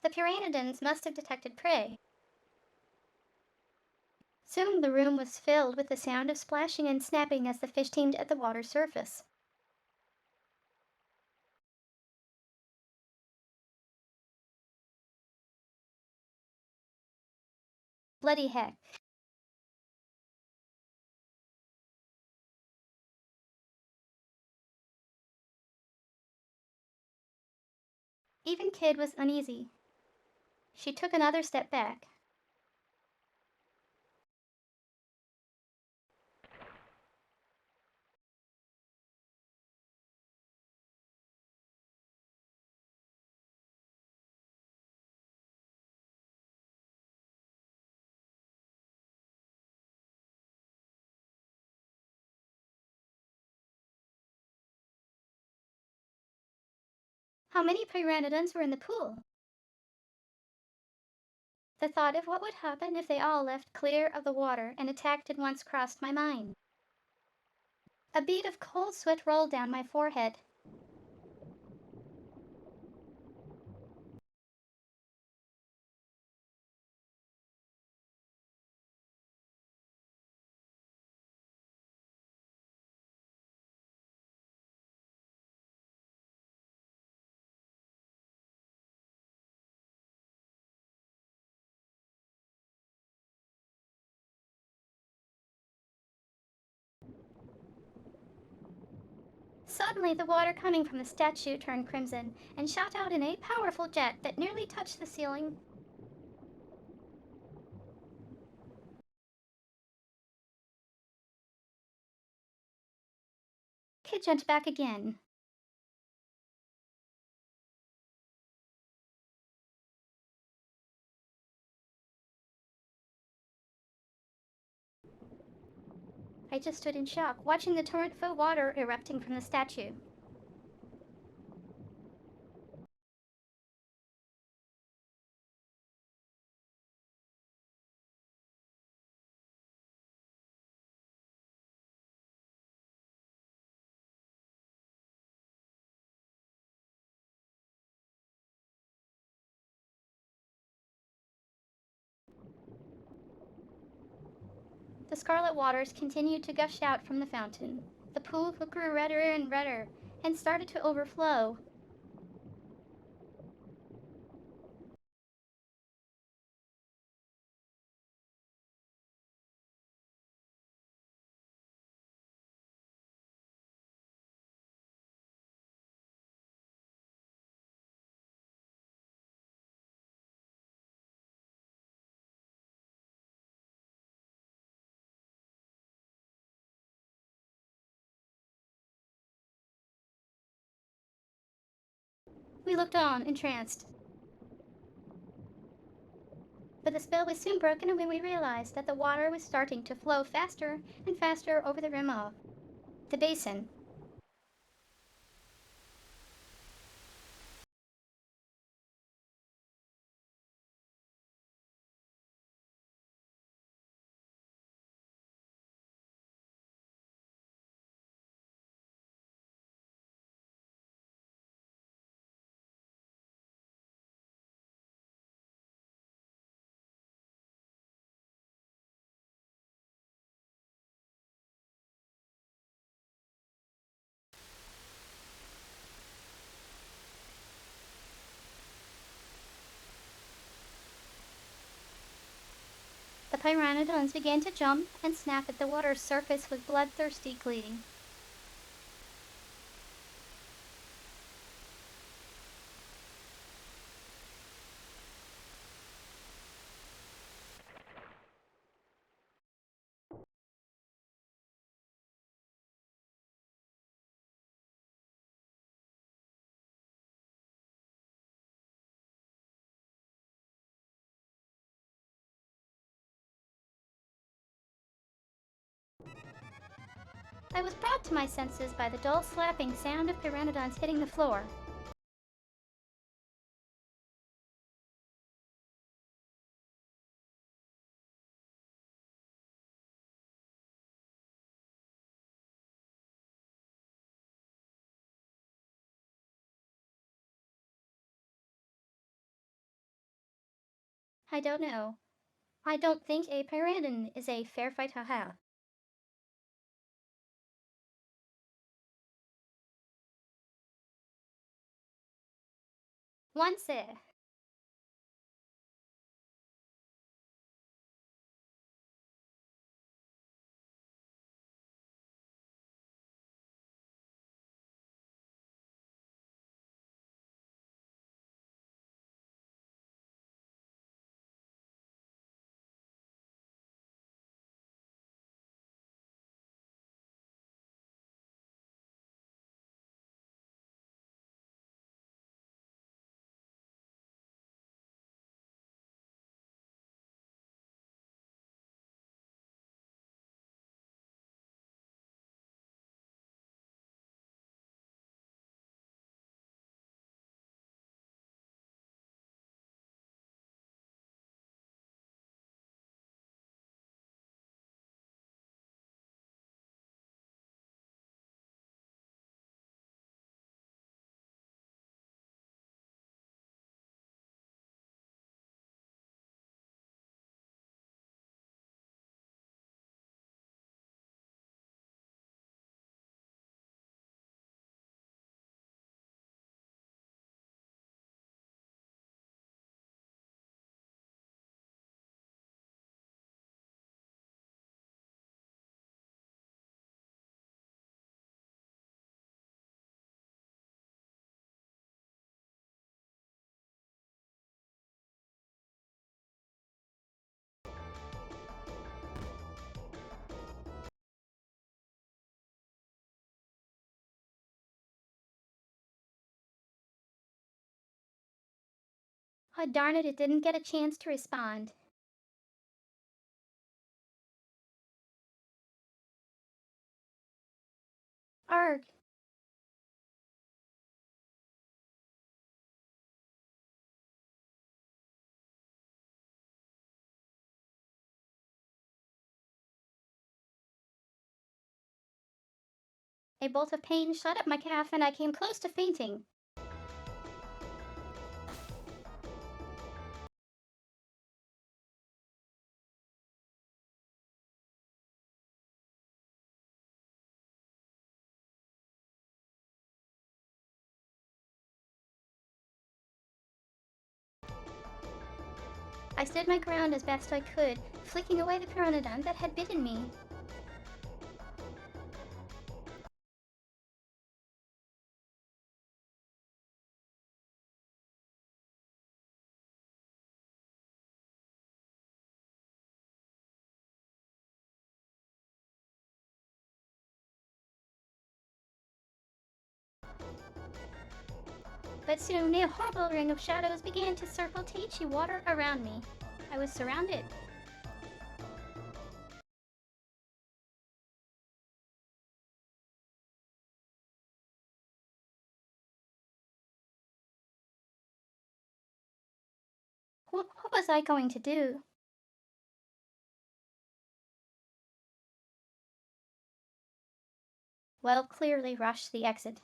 The pteranodons must have detected prey. Soon the room was filled with the sound of splashing and snapping as the fish teamed at the water's surface. Bloody heck. Even Kid was uneasy. She took another step back. How many pteranodons were in the pool? The thought of what would happen if they all left clear of the water and attacked at once crossed my mind. A bead of cold sweat rolled down my forehead. Suddenly, the water coming from the statue turned crimson and shot out in a powerful jet that nearly touched the ceiling. Kid jumped back again. I just stood in shock, watching the torrent of water erupting from the statue. The scarlet waters continued to gush out from the fountain. The pool grew redder and redder and started to overflow. We looked on, entranced. But the spell was soon broken when we realized that the water was starting to flow faster and faster over the rim of the basin. The pteranodons began to jump and snap at the water's surface with bloodthirsty glee. I was brought to my senses by the dull slapping sound of pteranodons hitting the floor. I don't know. I don't think a pteranodon is a fair fight, haha. Once Oh, darn it, it didn't get a chance to respond. Arg! A bolt of pain shot up my calf and I came close to fainting. I stood my ground as best I could, flicking away the pteranodon that had bitten me. But soon a horrible ring of shadows began to circle Teichi water around me. I was surrounded. What was I going to do? Well, clearly rush the exit.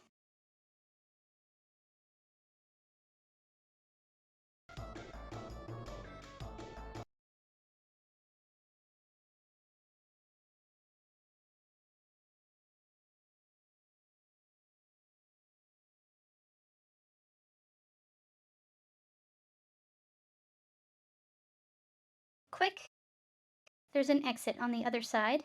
Quick! There's an exit on the other side.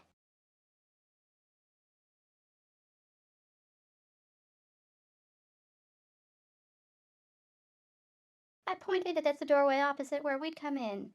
I pointed it at the doorway opposite where we'd come in.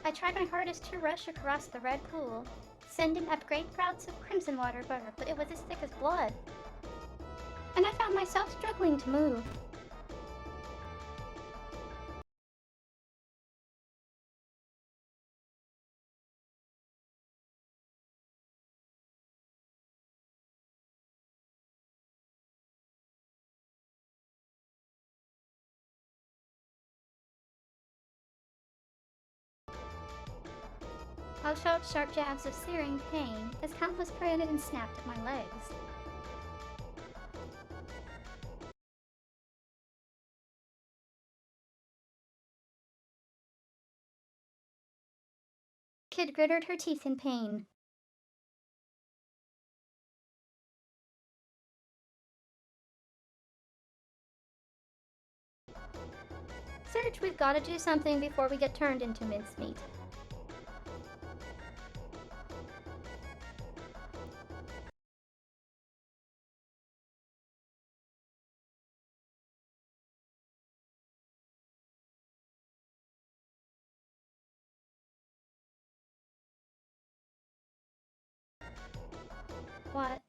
I tried my hardest to rush across the red pool, sending up great spouts of crimson water, but it was as thick as blood. And I found myself struggling to move. I felt sharp jabs of searing pain as countless pteranodons snapped at my legs. Kid gritted her teeth in pain. Serge, we've got to do something before we get turned into mincemeat. What?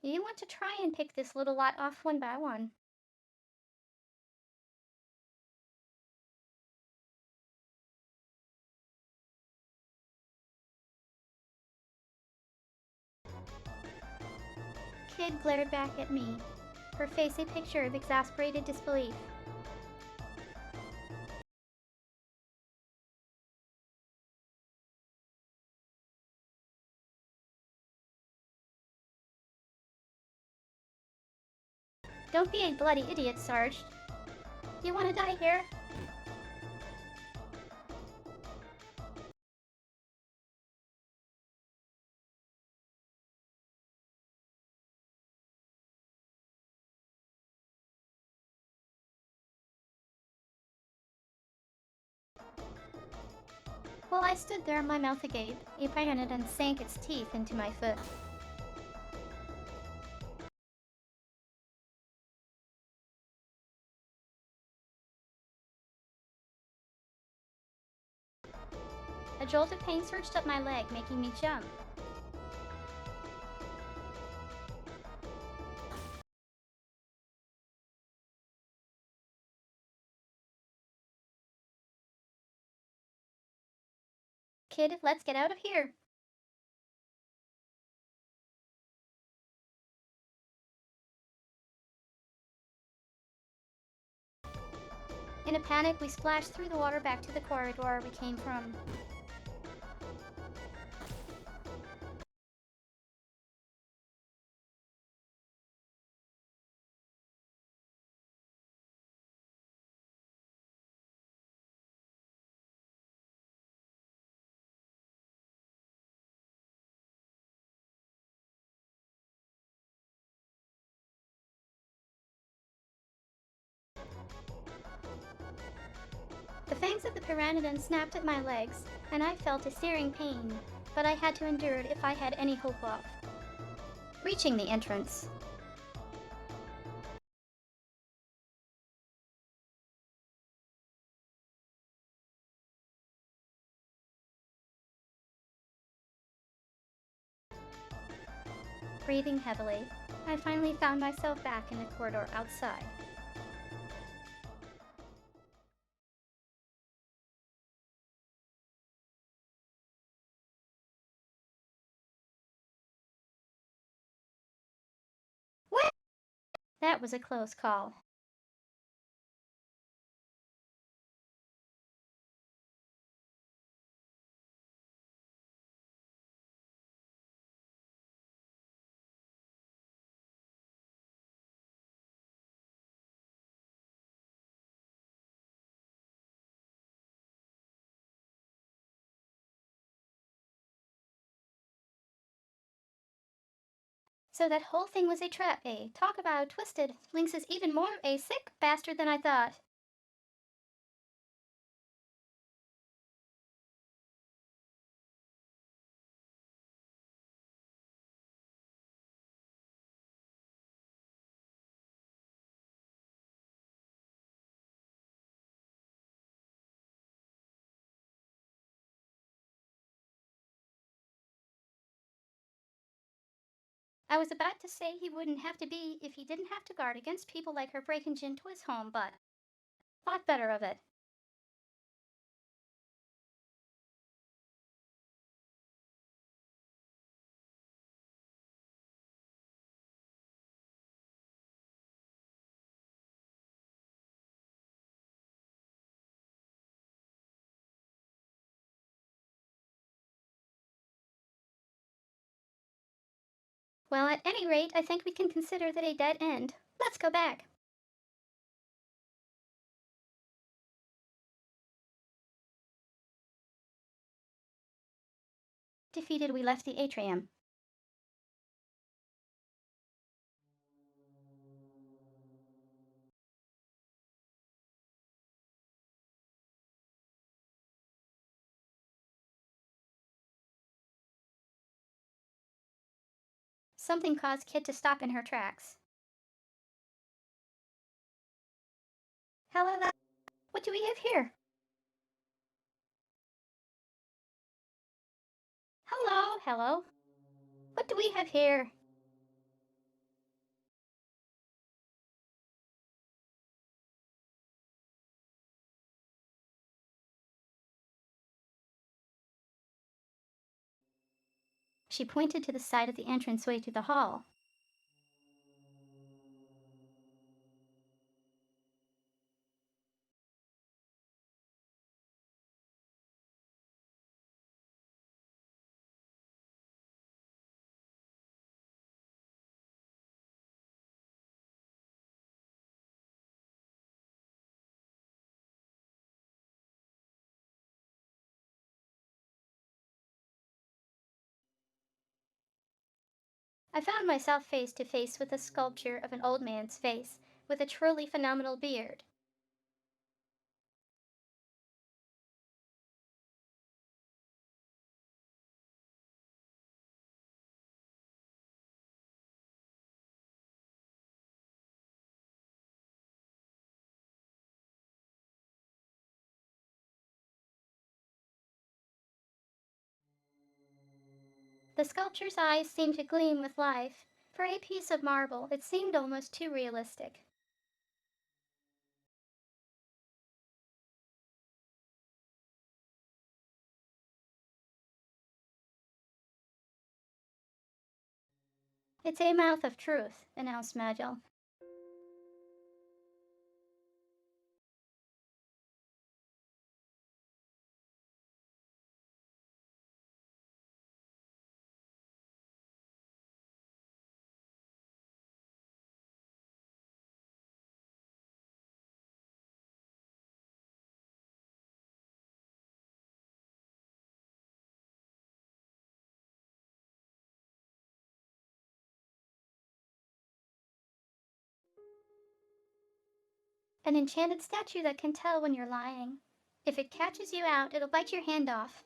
You want to try and pick this little lot off one by one. Kid glared back at me, her face a picture of exasperated disbelief. Don't be a bloody idiot, Sarge. You want to die here? While I stood there, my mouth agape, a pteranodon sank its teeth into my foot. A jolt of pain surged up my leg, making me jump. Kid, let's get out of here. In a panic, we splashed through the water back to the corridor we came from. The fangs of the pteranodon snapped at my legs, and I felt a searing pain, but I had to endure it if I had any hope of reaching the entrance. Breathing heavily, I finally found myself back in the corridor outside. What? That was a close call. So that whole thing was a trap, eh? Talk about twisted. Lynx is even more a sick bastard than I thought. I was about to say he wouldn't have to be if he didn't have to guard against people like her breaking into his home, but thought better of it. Well, at any rate, I think we can consider that a dead end. Let's go back. Defeated, we left the atrium. Something caused Kit to stop in her tracks. Hello, what do we have here? Hello, hello. What do we have here? She pointed to the side of the entranceway to the hall. I found myself face to face with a sculpture of an old man's face, with a truly phenomenal beard. The sculpture's eyes seemed to gleam with life. For a piece of marble, it seemed almost too realistic. It's a mouth of truth, announced Magil. An enchanted statue that can tell when you're lying. If it catches you out, it'll bite your hand off.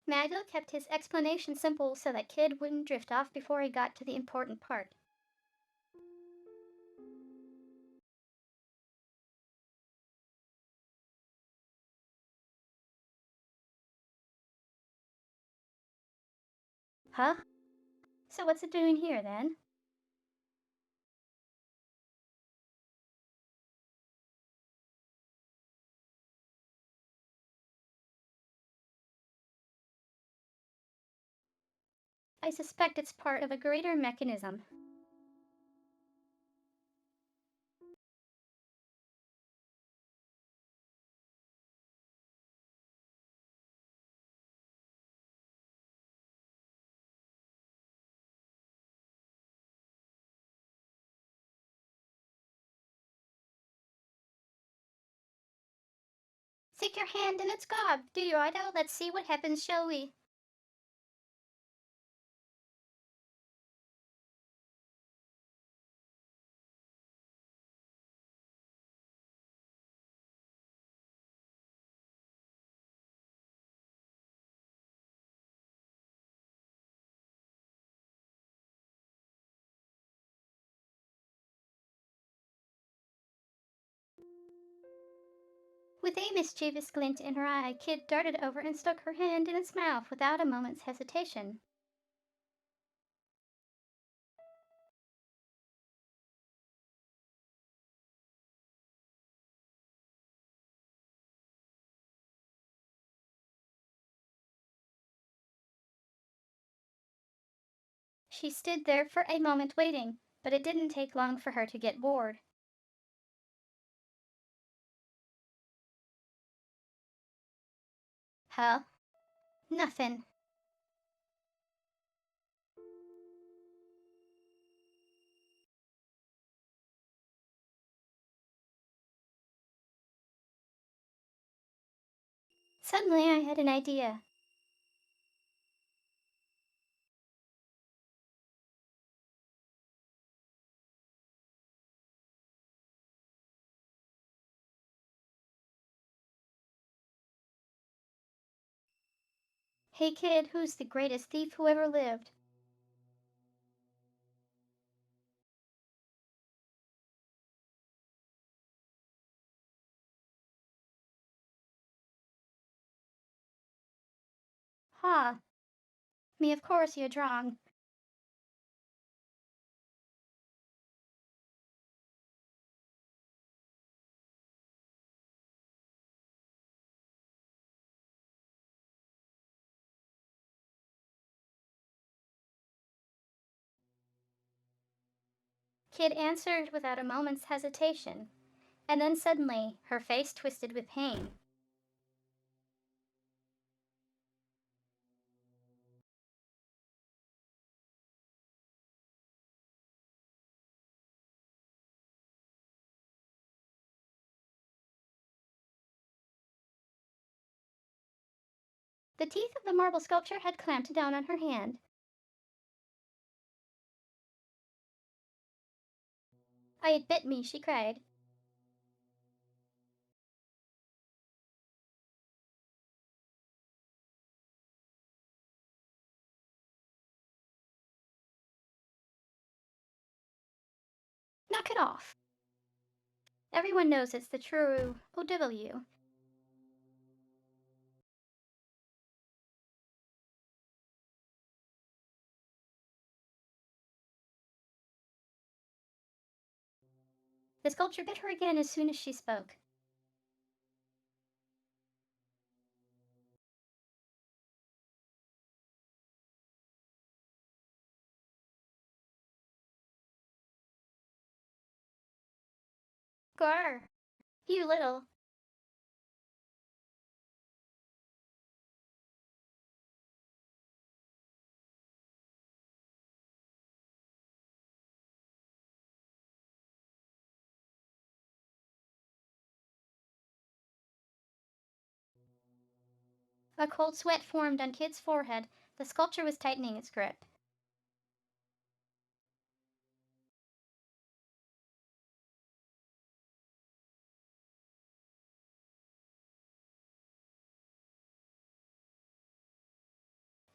Magil kept his explanation simple so that Kid wouldn't drift off before he got to the important part. Huh? So what's it doing here then? I suspect it's part of a greater mechanism. Stick your hand in its gob. Do your idol. Let's see what happens, shall we? With a mischievous glint in her eye, Kid darted over and stuck her hand in its mouth without a moment's hesitation. She stood there for a moment waiting, but it didn't take long for her to get bored. Huh? Nothing. Suddenly I had an idea. Hey kid, who's the greatest thief who ever lived? Ha! Me, of course you're wrong. Kid answered without a moment's hesitation, and then suddenly her face twisted with pain. The teeth of the marble sculpture had clamped down on her hand. It bit me, she cried. Knock it off. Everyone knows it's the true OW. The sculpture bit her again as soon as she spoke. Gar, you little. A cold sweat formed on Kid's forehead. The sculpture was tightening its grip.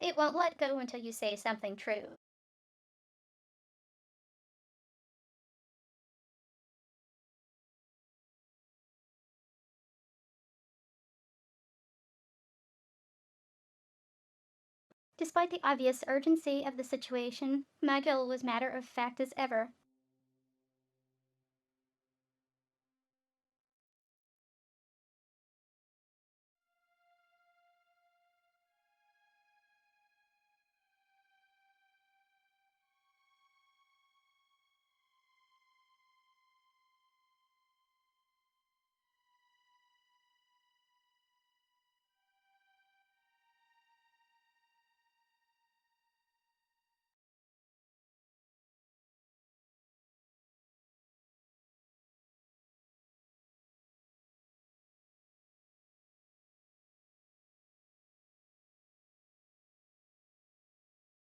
It won't let go until you say something true. Despite the obvious urgency of the situation, Magil was matter of fact as ever.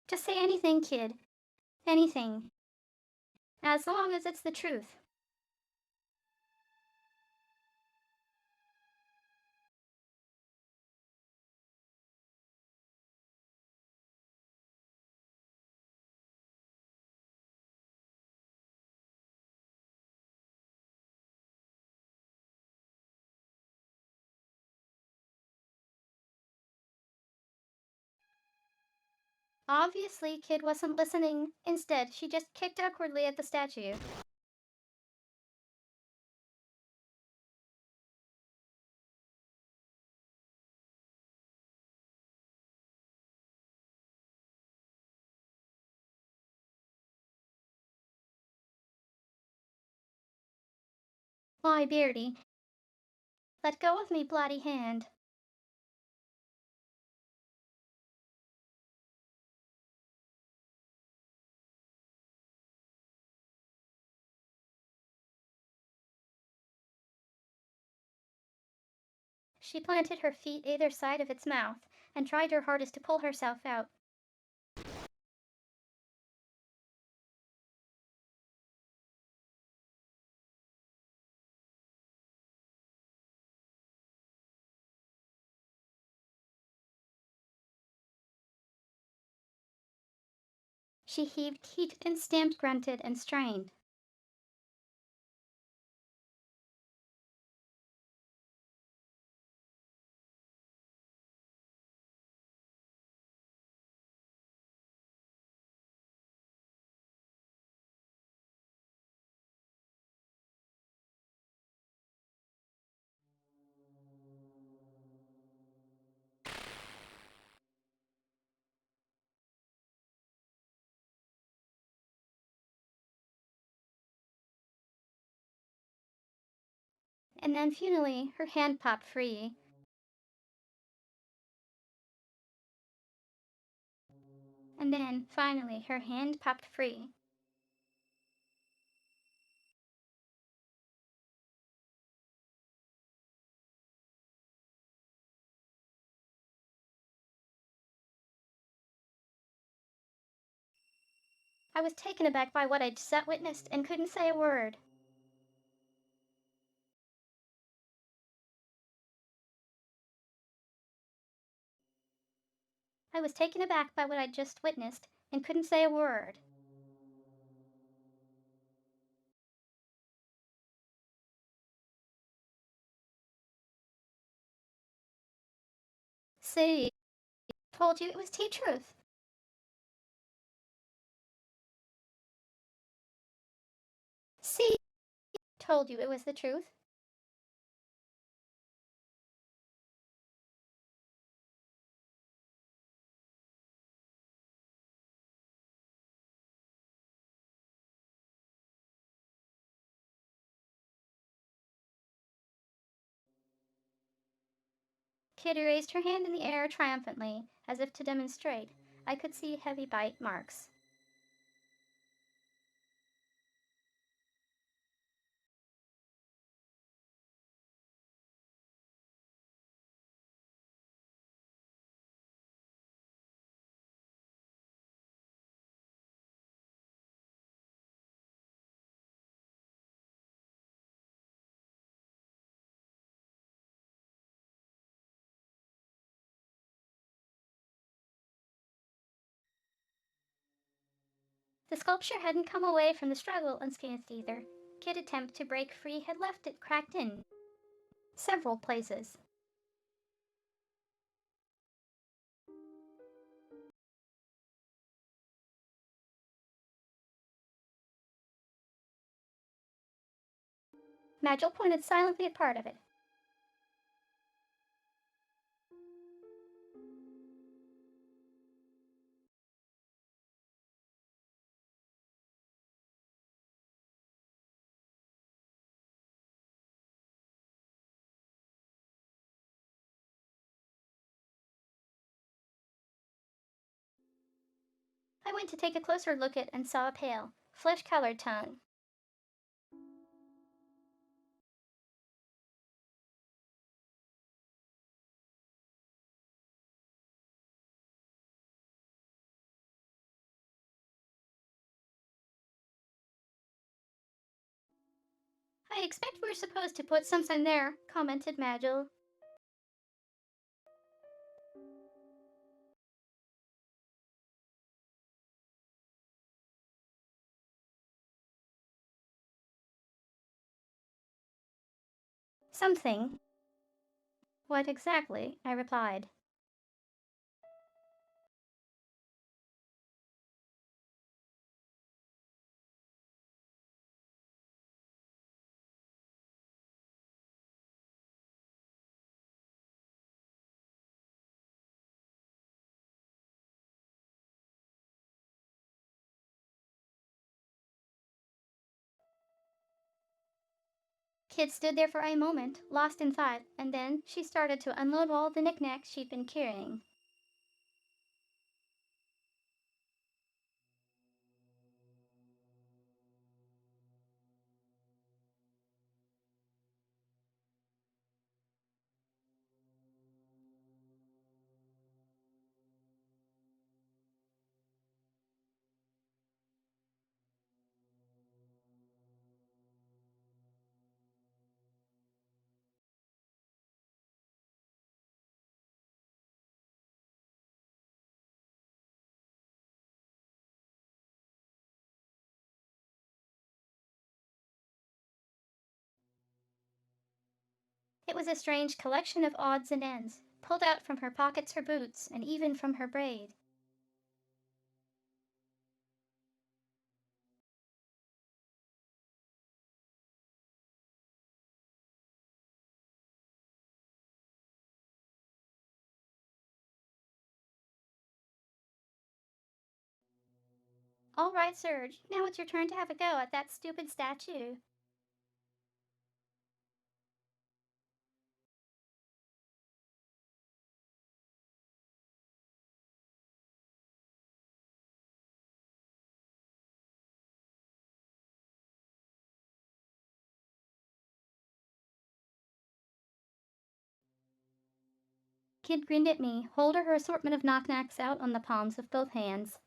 Just say anything, Kid. Anything. As long as it's the truth. Obviously, Kid wasn't listening. Instead, she just kicked awkwardly at the statue. Why, Beardy, let go of me, bloody hand. She planted her feet either side of its mouth and tried her hardest to pull herself out. She heaved, heaved, and stamped, grunted, and strained. And then futilely, her hand popped free. And then, finally, her hand popped free. I was taken aback by what I'd just witnessed and couldn't say a word. I was taken aback by what I'd just witnessed and couldn't say a word. See, told you it was T-Truth. See, told you it was the truth. Kitty raised her hand in the air triumphantly, as if to demonstrate. I could see heavy bite marks. The sculpture hadn't come away from the struggle unscathed either. Kit's attempt to break free had left it cracked in several places. Magil pointed silently at part of it. I went to take a closer look at and saw a pale, flesh-colored tongue. I expect we're supposed to put something there, commented Magil. Something. What exactly? I replied. Kit stood there for a moment, lost in thought, and then she started to unload all the knickknacks she'd been carrying. It was a strange collection of odds and ends, pulled out from her pockets, her boots, and even from her braid. All right, Serge, now it's your turn to have a go at that stupid statue. Kid grinned at me, holding her assortment of knock-knocks out on the palms of both hands.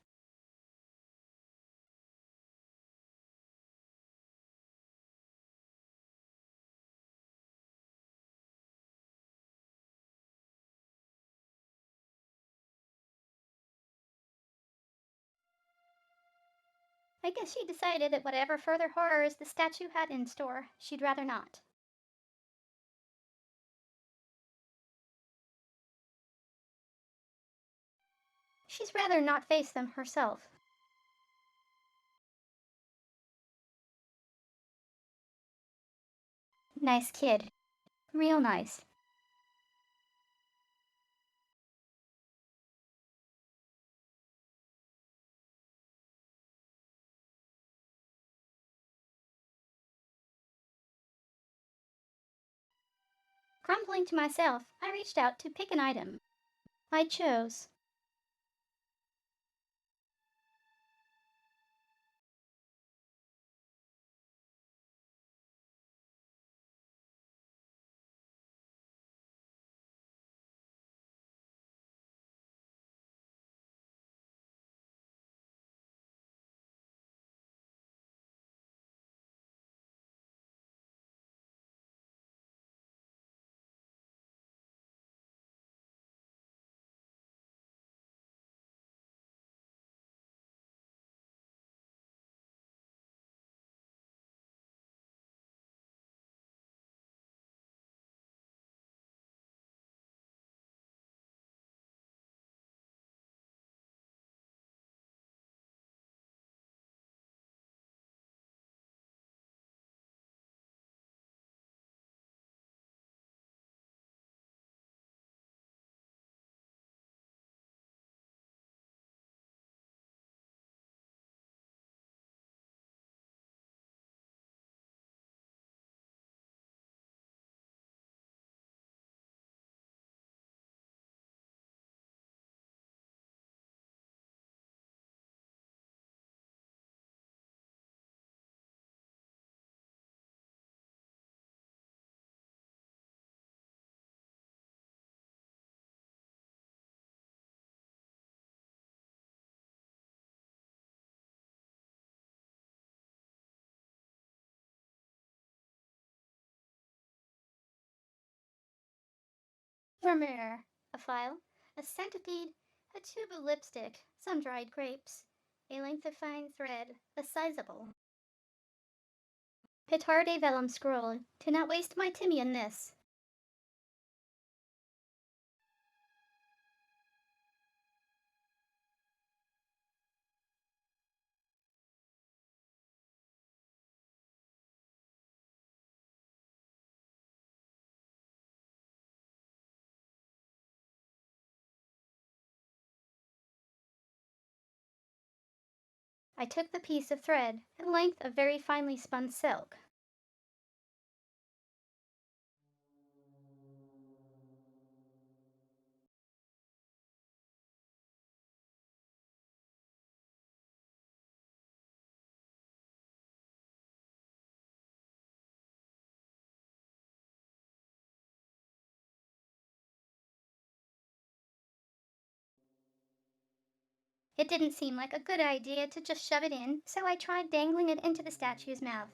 I guess she decided that whatever further horrors the statue had in store, she'd rather not. She's rather not face them herself. Nice kid. Real nice. Grumbling to myself, I reached out to pick an item. I chose. Murmur. A file. A centipede. A tube of lipstick. Some dried grapes. A length of fine thread. A sizable. Petard vellum scroll. To not waste my Timmy in this. I took the piece of thread, a length of very finely spun silk. It didn't seem like a good idea to just shove it in, so I tried dangling it into the statue's mouth.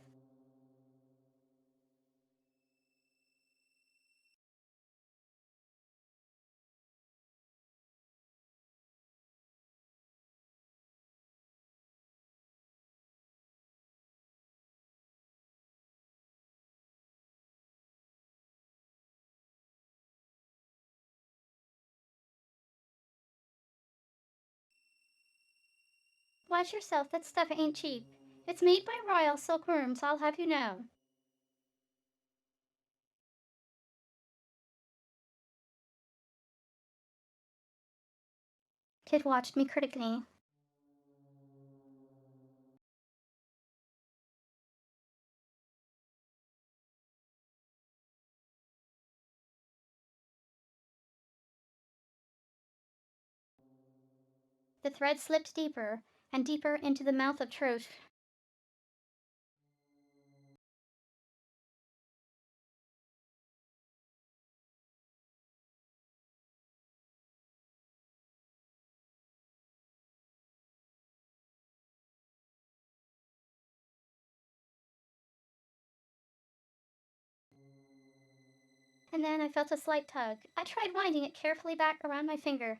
Watch yourself, that stuff ain't cheap. It's made by royal silkworms, I'll have you know. Kid watched me critically. The thread slipped deeper and deeper into the mouth of truth. And then I felt a slight tug. I tried winding it carefully back around my finger.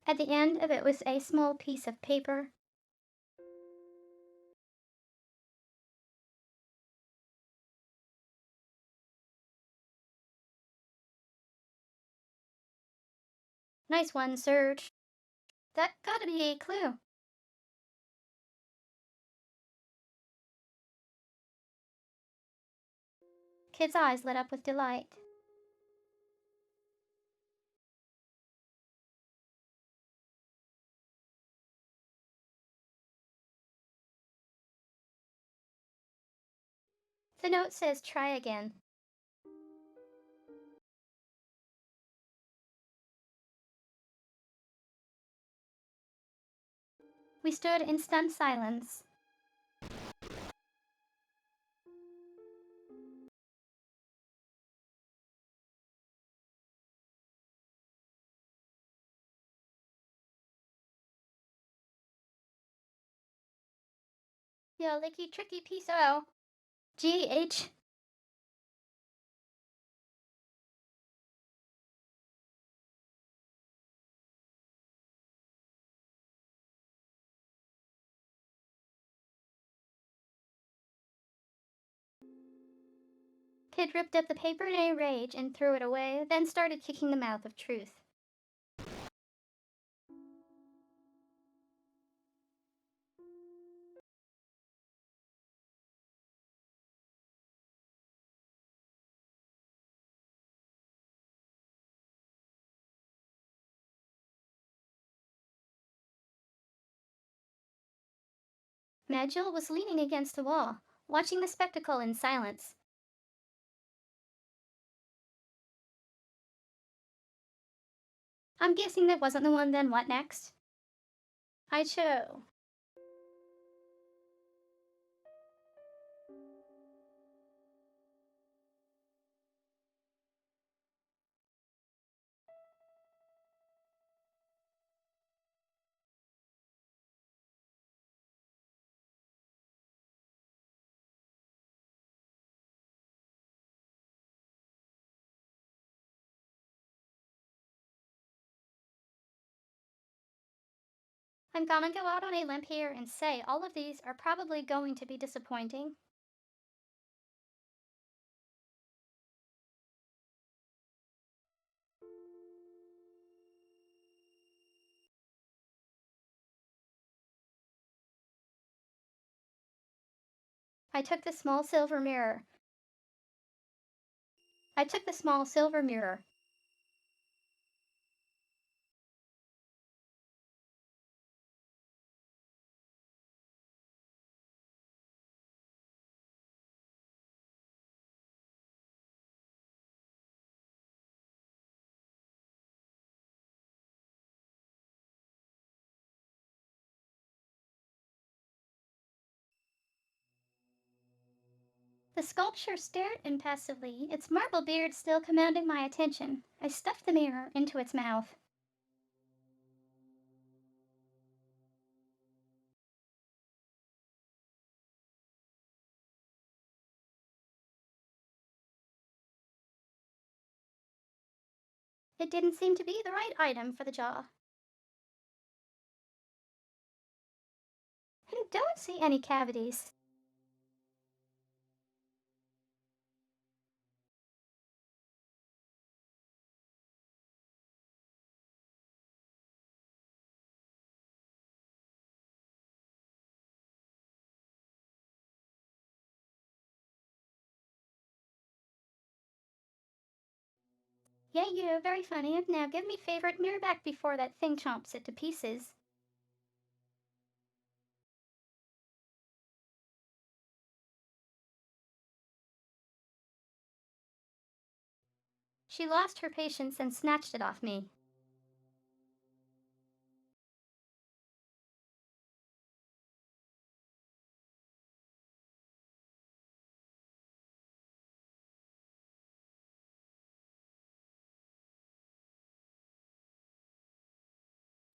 At the end of it was a small piece of paper. Nice one, Serge. That gotta be a clue. Kid's eyes lit up with delight. The note says try again. We stood in stunned silence. You licky tricky piece o. G.H. Kid ripped up the paper in a rage and threw it away, then started kicking the mouth of truth. Magil was leaning against the wall, watching the spectacle in silence. I'm guessing that wasn't the one, then what next? I show. I'm gonna go out on a limb here and say all of these are probably going to be disappointing. I took the small silver mirror. I took the small silver mirror. The sculpture stared impassively, its marble beard still commanding my attention. I stuffed the mirror into its mouth. It didn't seem to be the right item for the jaw. I don't see any cavities. Yeah, you, very funny. Now give me favorite mirror back before that thing chomps it to pieces. She lost her patience and snatched it off me.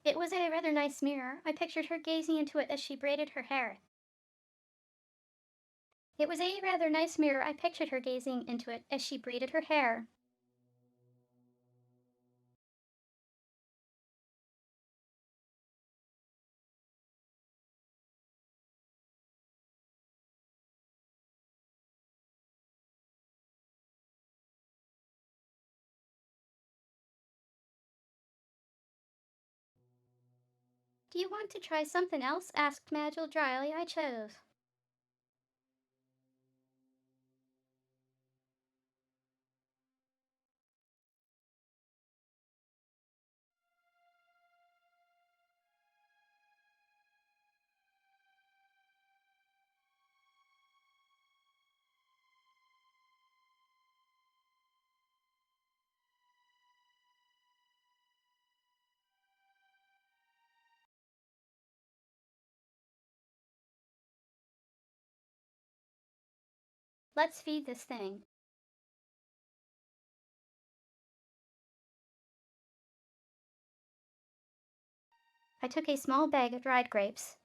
It was a rather nice mirror. I pictured her gazing into it as she braided her hair. It was a rather nice mirror. I pictured her gazing into it as she braided her hair. Do you want to try something else? Asked Magil dryly. I chose. Let's feed this thing. I took a small bag of dried grapes.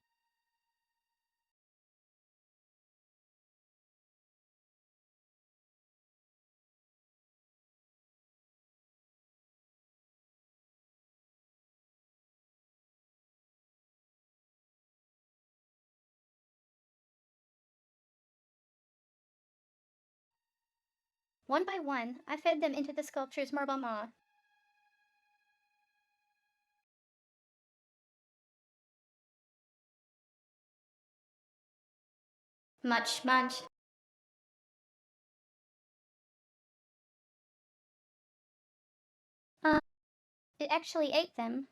One by one, I fed them into the sculpture's marble maw. Much munch. Uh, it actually ate them.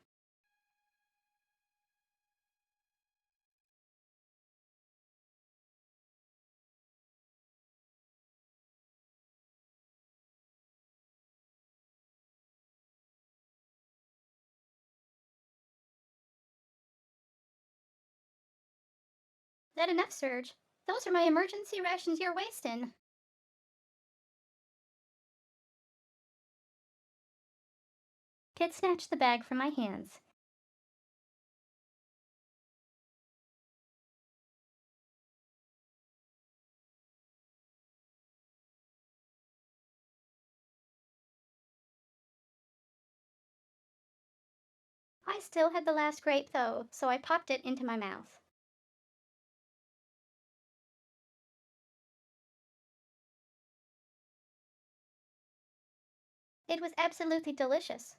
That enough, Surge? Those are my emergency rations you're wasting. Kit snatched the bag from my hands. I still had the last grape, though, so I popped it into my mouth. It was absolutely delicious.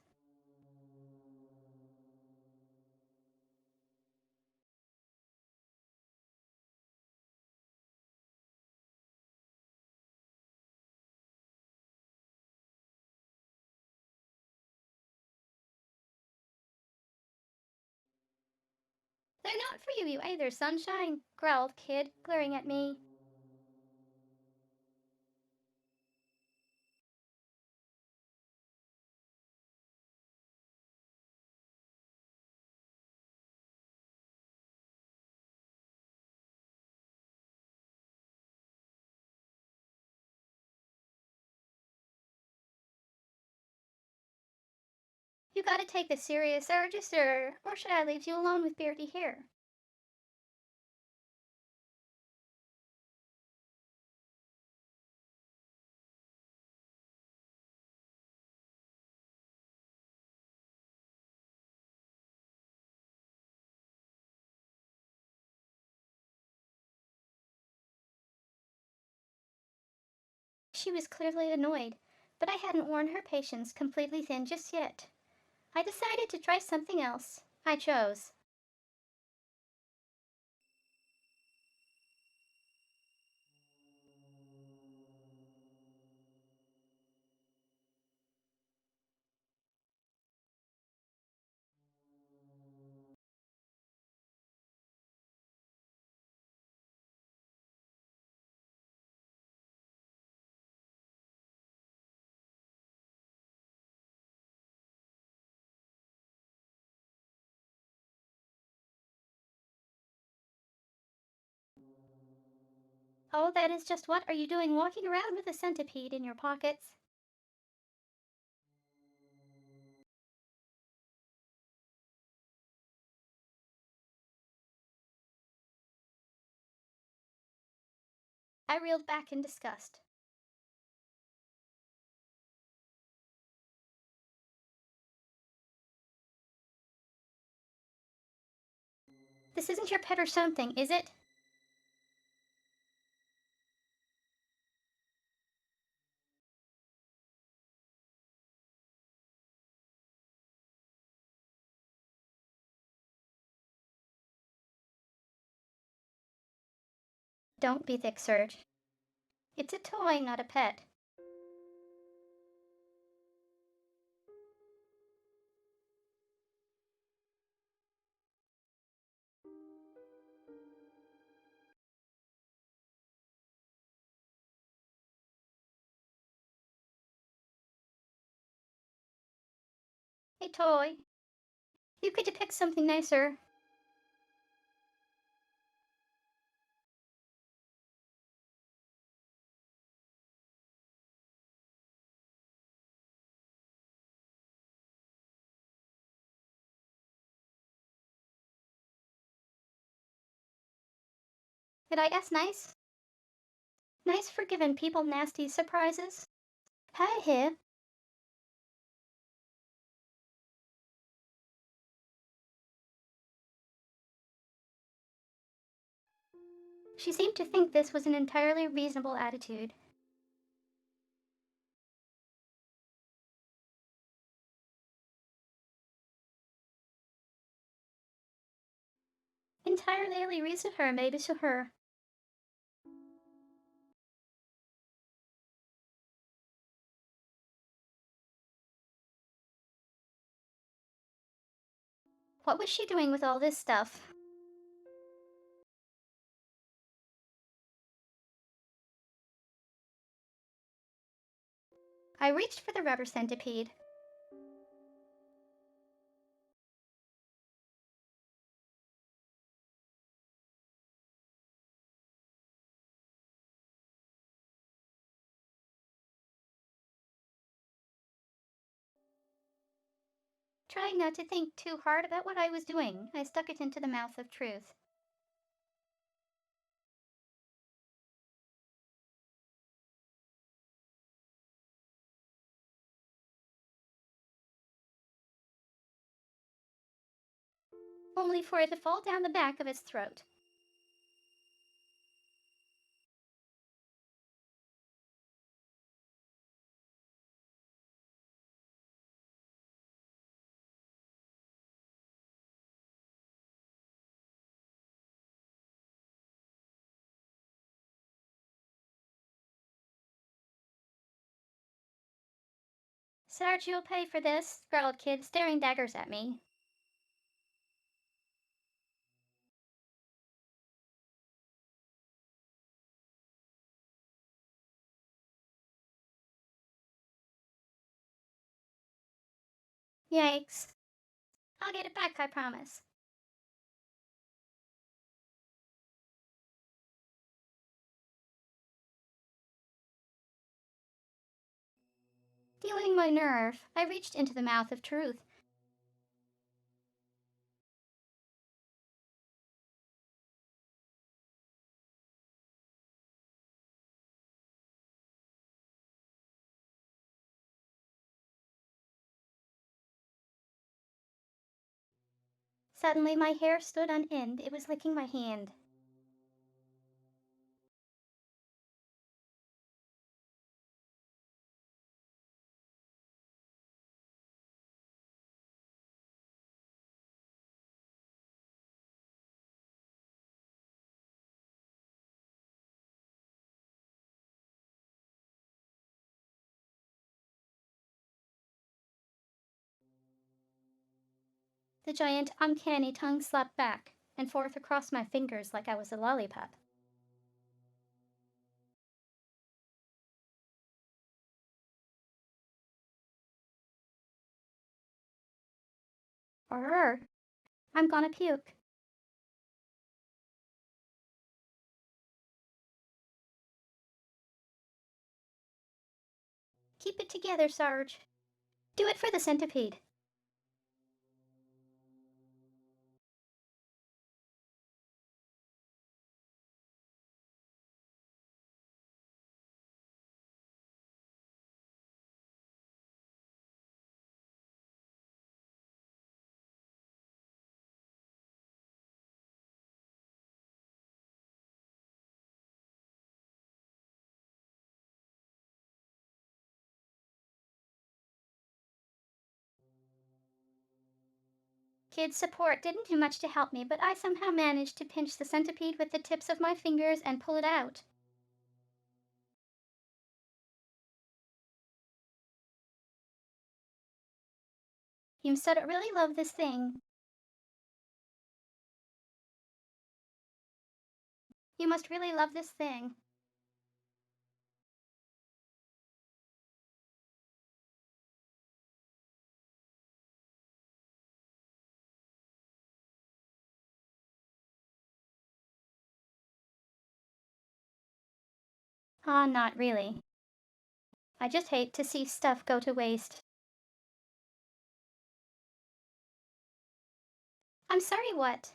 They're not for you either, Sunshine, growled Kid, glaring at me. You gotta take this serious, sir, or should I leave you alone with Beardy here? She was clearly annoyed, but I hadn't worn her patience completely thin just yet. I decided to try something else. I chose. Oh, that is just what are you doing walking around with a centipede in your pockets? I reeled back in disgust. This isn't your pet or something, is it? Don't be thick, Serge. It's a toy, not a pet. A toy. You could depict something nicer. Did I ask nice? Nice for giving people nasty surprises? Hi, here. She seemed to think this was an entirely reasonable attitude. Entirely reason her, maybe to her. What was she doing with all this stuff? I reached for the rubber centipede. Trying not to think too hard about what I was doing, I stuck it into the mouth of truth. Only for it to fall down the back of its throat. Sarge, you'll pay for this, growled Kid, staring daggers at me. Yikes. I'll get it back, I promise. Feeling my nerve, I reached into the mouth of truth. Suddenly, my hair stood on end. It was licking my hand. The giant, uncanny tongue slapped back and forth across my fingers like I was a lollipop. Arr! I'm gonna puke. Keep it together, Sarge. Do it for the centipede. Kid support didn't do much to help me, but I somehow managed to pinch the centipede with the tips of my fingers and pull it out. You said it really love this thing. You must really love this thing. Ah, not really. I just hate to see stuff go to waste. I'm sorry, what?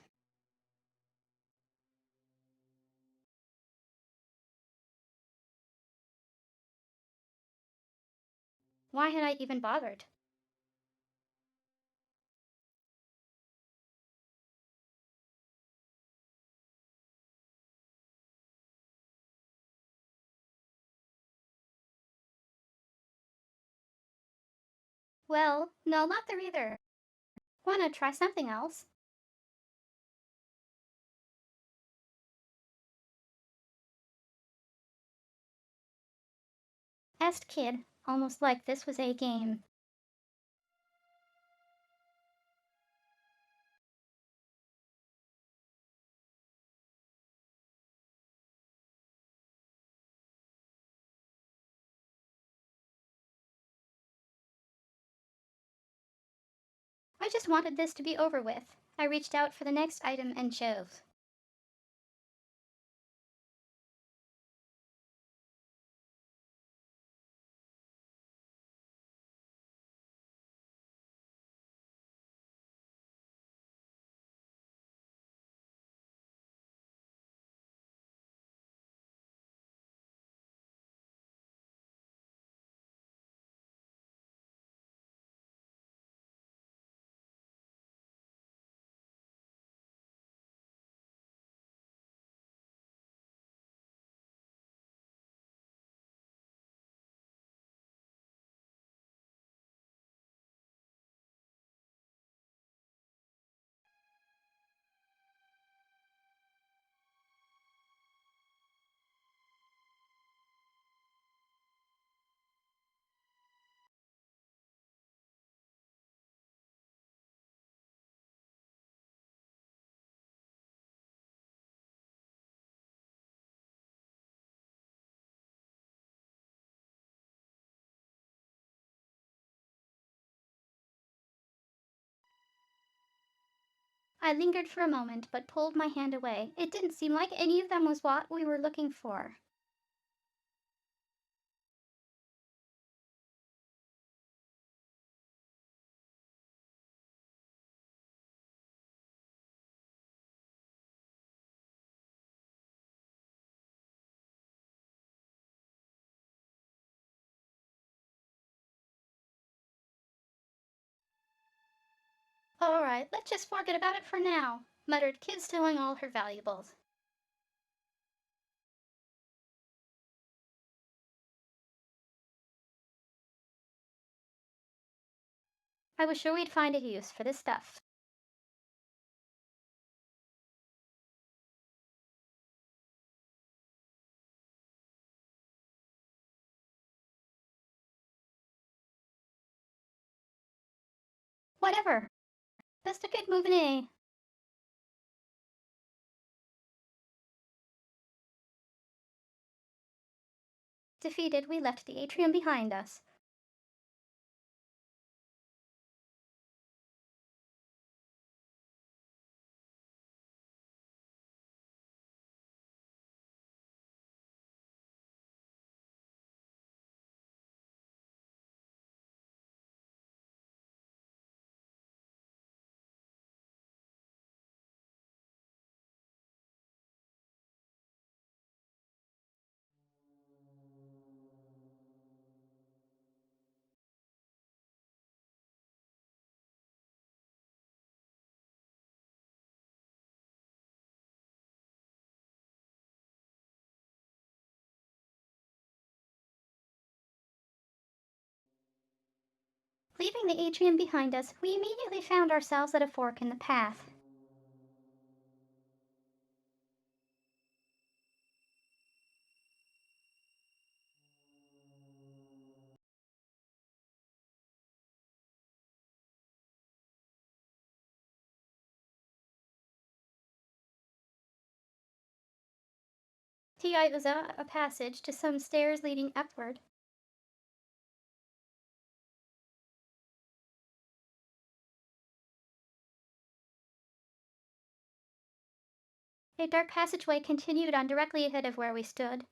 Why had I even bothered? Well, no, not there either. Wanna try something else? Asked Kid, almost like this was a game. I just wanted this to be over with. I reached out for the next item and chose. I lingered for a moment, but pulled my hand away. It didn't seem like any of them was what we were looking for. All right, let's just forget about it for now, muttered Kid, stowing all her valuables. I was sure we'd find a use for this stuff. Whatever. Best a good move in A. Defeated, we left the atrium behind us. Leaving the atrium behind us, we immediately found ourselves at a fork in the path. Ti was a passage to some stairs leading upward. A dark passageway continued on directly ahead of where we stood.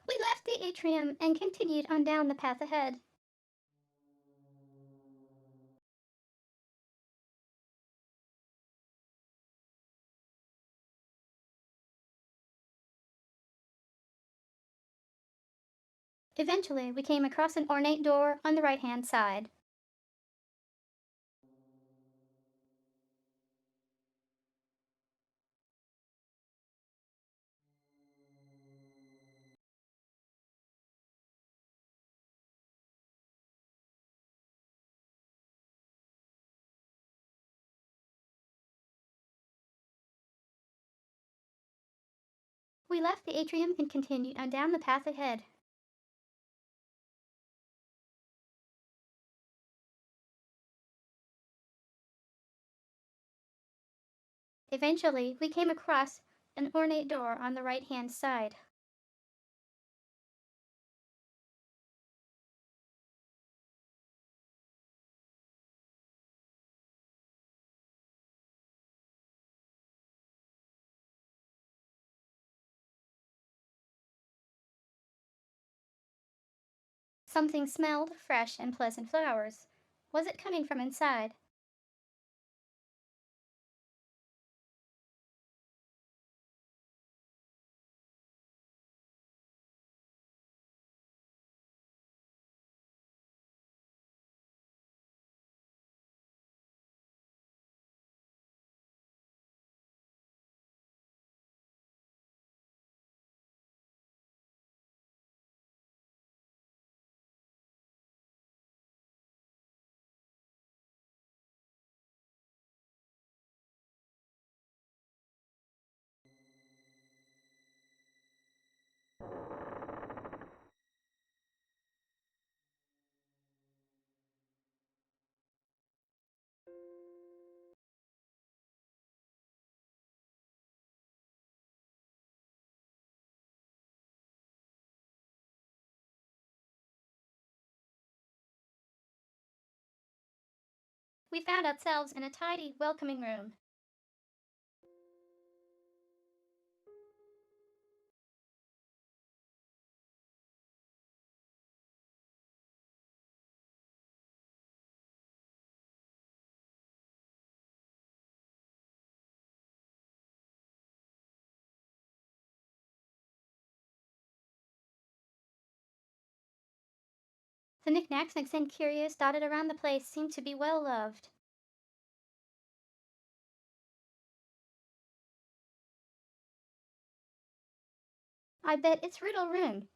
We left the atrium and continued on down the path ahead. Eventually, we came across an ornate door on the right hand side. We left the atrium and continued on down the path ahead. Eventually, we came across an ornate door on the right hand side. Something smelled fresh and pleasant flowers. Was it coming from inside? We found ourselves in a tidy, welcoming room. The knickknacks and curios dotted around the place seemed to be well loved. I bet it's Riddle Room.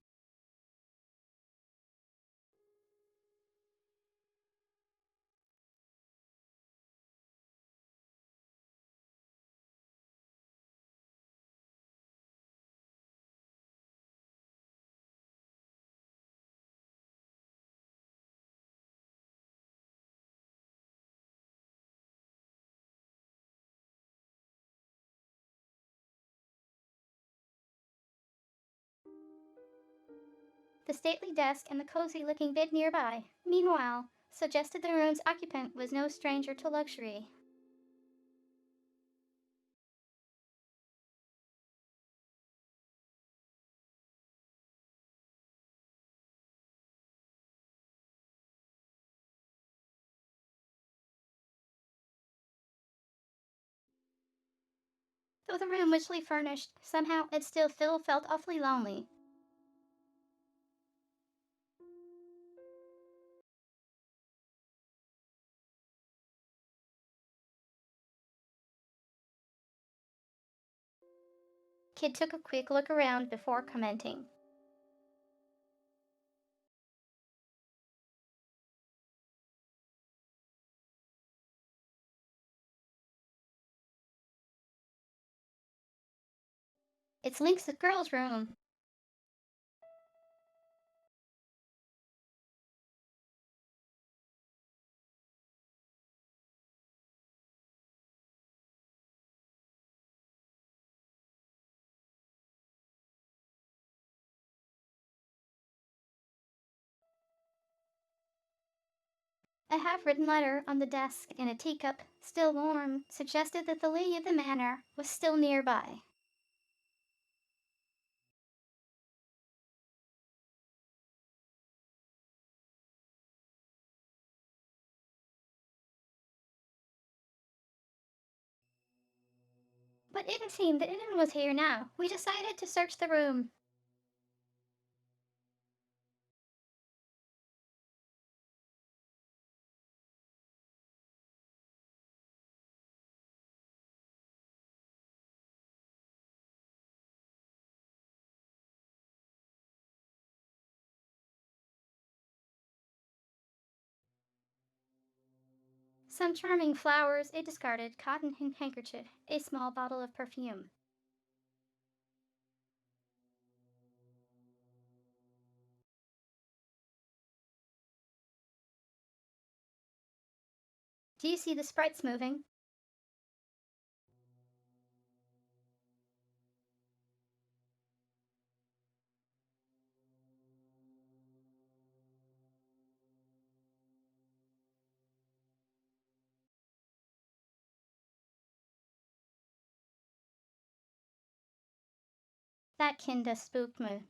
The stately desk and the cozy looking bed nearby, meanwhile, suggested the room's occupant was no stranger to luxury. Though the room richly furnished, somehow it still felt awfully lonely. Kid took a quick look around before commenting. It's Link's girl's room. A half-written letter on the desk in a teacup, still warm, suggested that the lady of the manor was still nearby. But it seemed that Eden was here now. We decided to search the room. Some charming flowers, a discarded cotton handkerchief, a small bottle of perfume. Do you see the sprites moving? That kinda spooked me.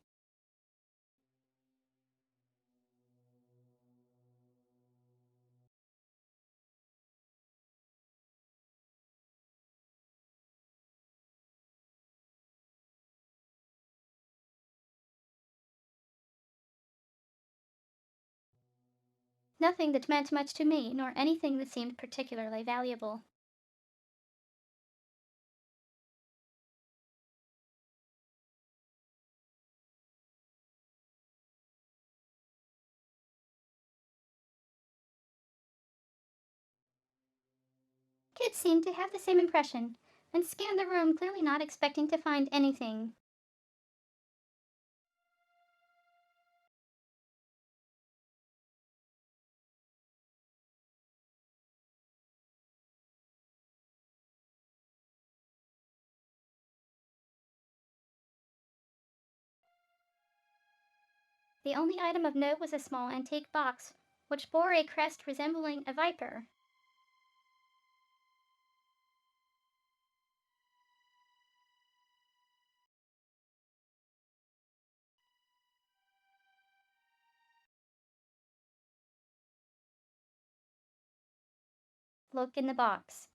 Nothing that meant much to me, nor anything that seemed particularly valuable. Kid seemed to have the same impression, and scanned the room, clearly not expecting to find anything. The only item of note was a small antique box, which bore a crest resembling a viper. Look in the box.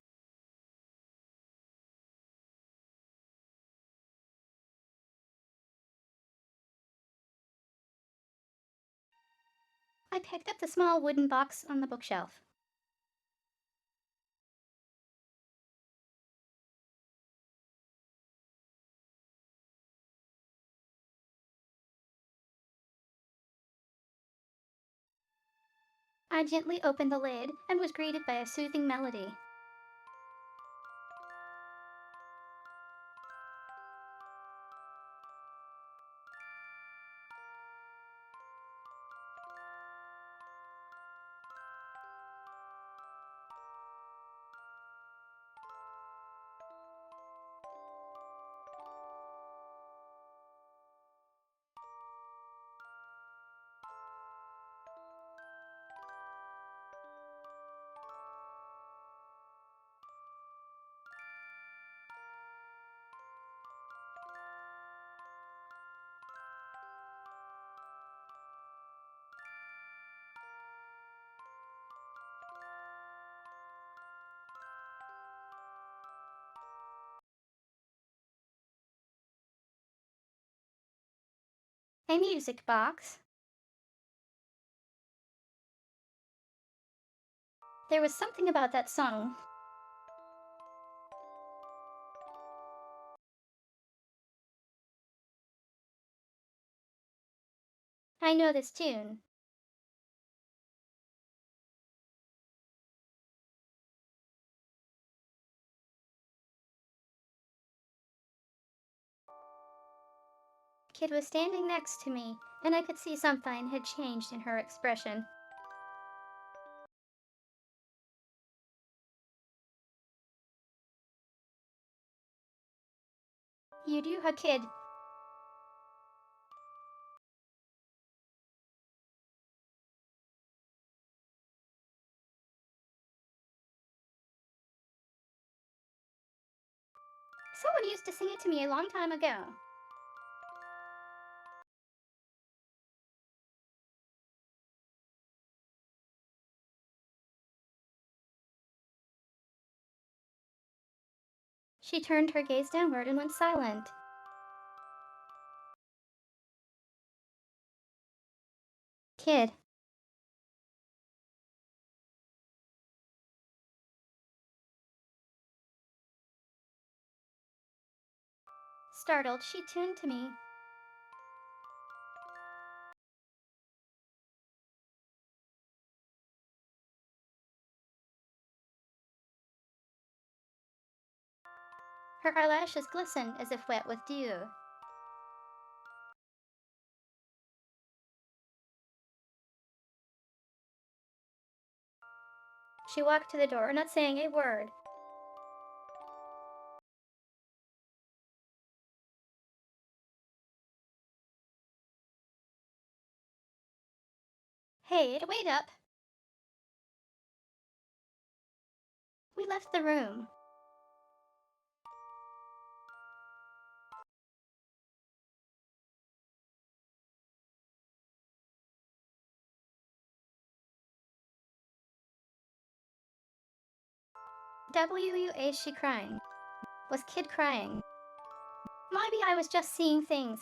I picked up the small wooden box on the bookshelf. I gently opened the lid and was greeted by a soothing melody. A music box. There was something about that song. I know this tune. Kid was standing next to me, and I could see something had changed in her expression. You do, a kid. Someone used to sing it to me a long time ago. She turned her gaze downward and went silent. Kid. Startled, she tuned to me. Her eyelashes glistened as if wet with dew. She walked to the door, not saying a word. Hey, wait up. We left the room. Was she crying? Was Kid crying? Maybe I was just seeing things.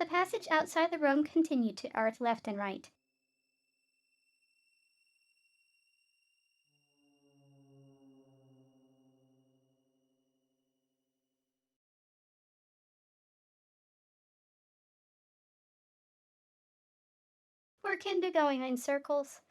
The passage outside the room continued to arc left and right. We're kinda going in circles.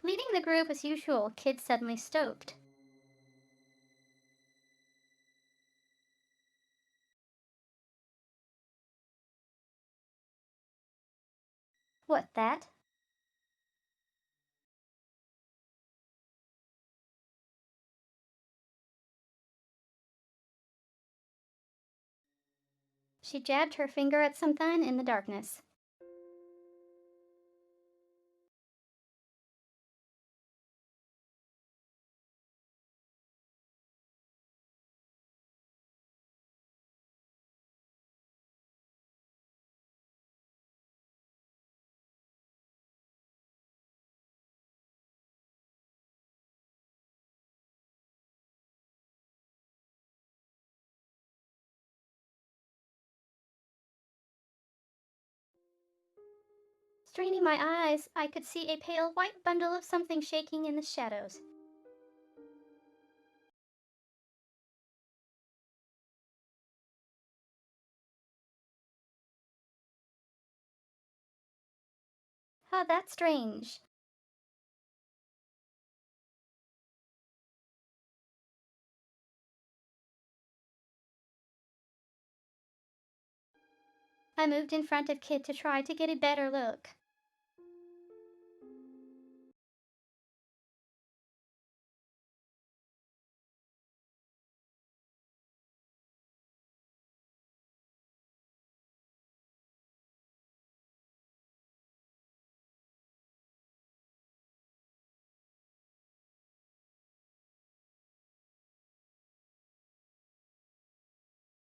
Leading the group as usual, Kid suddenly stopped. What, that? She jabbed her finger at something in the darkness. Straining my eyes, I could see a pale white bundle of something shaking in the shadows. How that's strange. I moved in front of Kit to try to get a better look.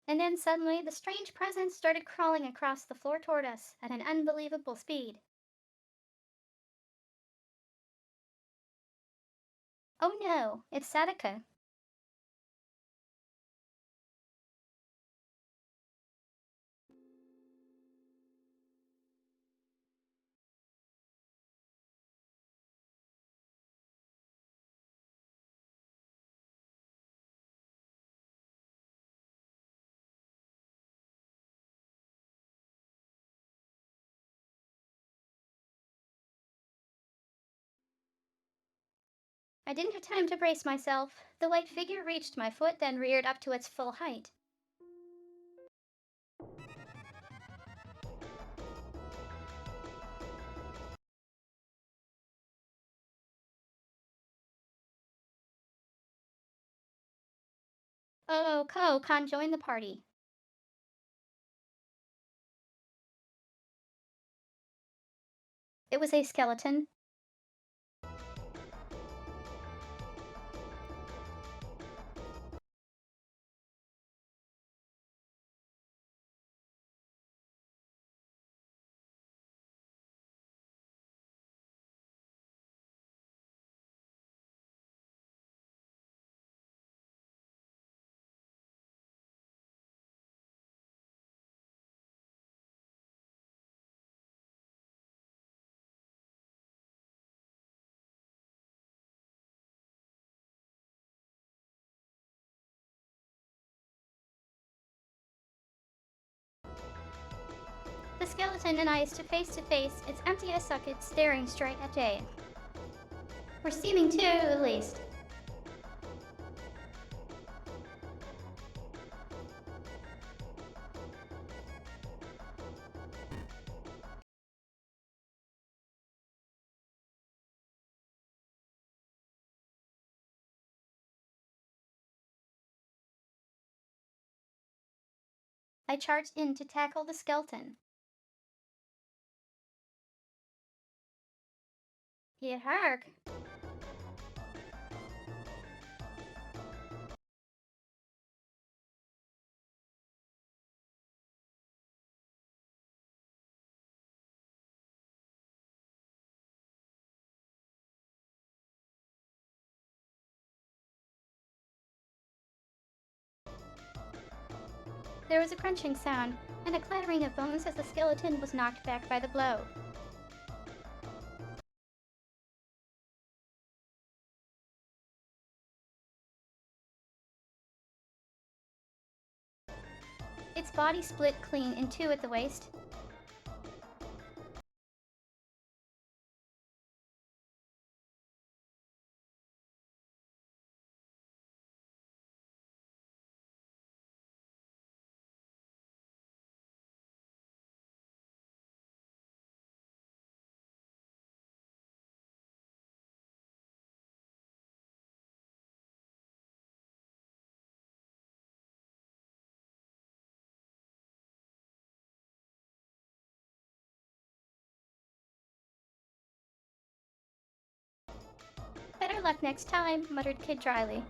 And then suddenly the strange presence started crawling across the floor toward us at an unbelievable speed. Oh no, it's Sadaka. I didn't have time to brace myself. The white figure reached my foot, then reared up to its full height. Oh, Ko can't join the party. It was a skeleton. The skeleton and I stood face to face, its empty eye socket staring straight at Jay. Or seeming to, at least. I charged in to tackle the skeleton. It hurt. There was a crunching sound and a clattering of bones as the skeleton was knocked back by the blow. Its body split clean in two at the waist. Better luck next time, muttered Kid dryly.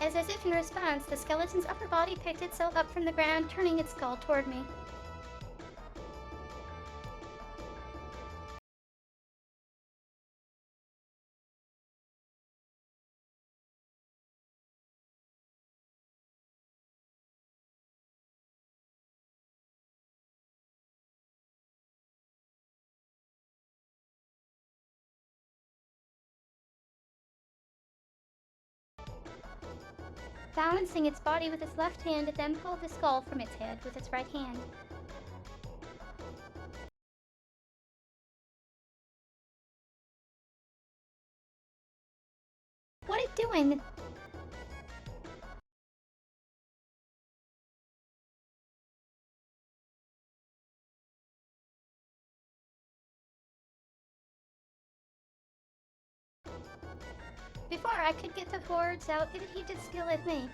As if in response, the skeleton's upper body picked itself up from the ground, turning its skull toward me. Balancing its body with its left hand, it then pulled the skull from its head with its right hand. What are you doing? Before I could get the words out, it heaved its skill at me.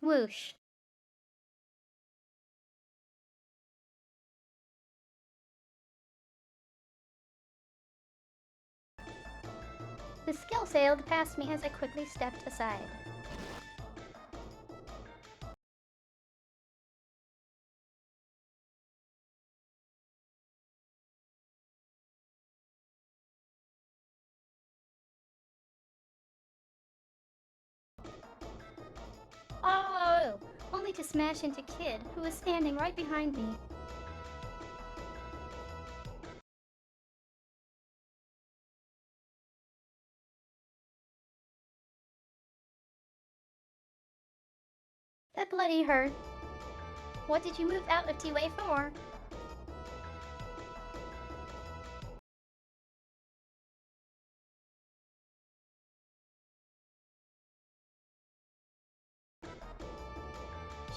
Whoosh. The skill sailed past me as I quickly stepped aside. Oh! Only to smash into Kid, who was standing right behind me. That bloody hurt. What did you move out of T-Way for?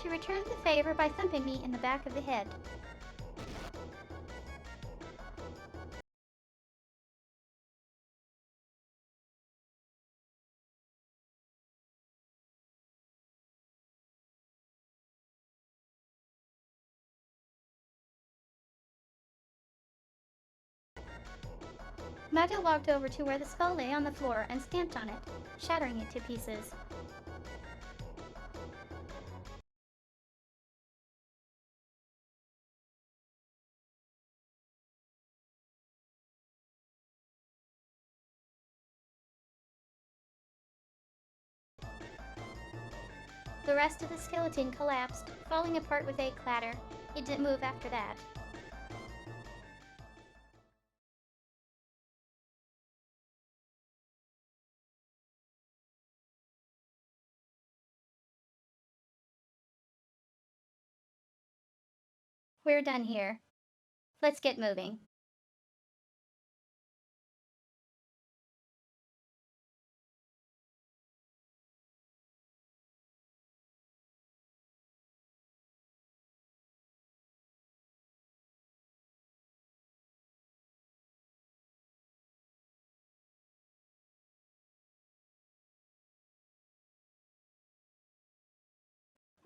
She returned the favor by thumping me in the back of the head. Maga walked over to where the skull lay on the floor and stamped on it, shattering it to pieces. The rest of the skeleton collapsed, falling apart with a clatter. It didn't move after that. We're done here. Let's get moving.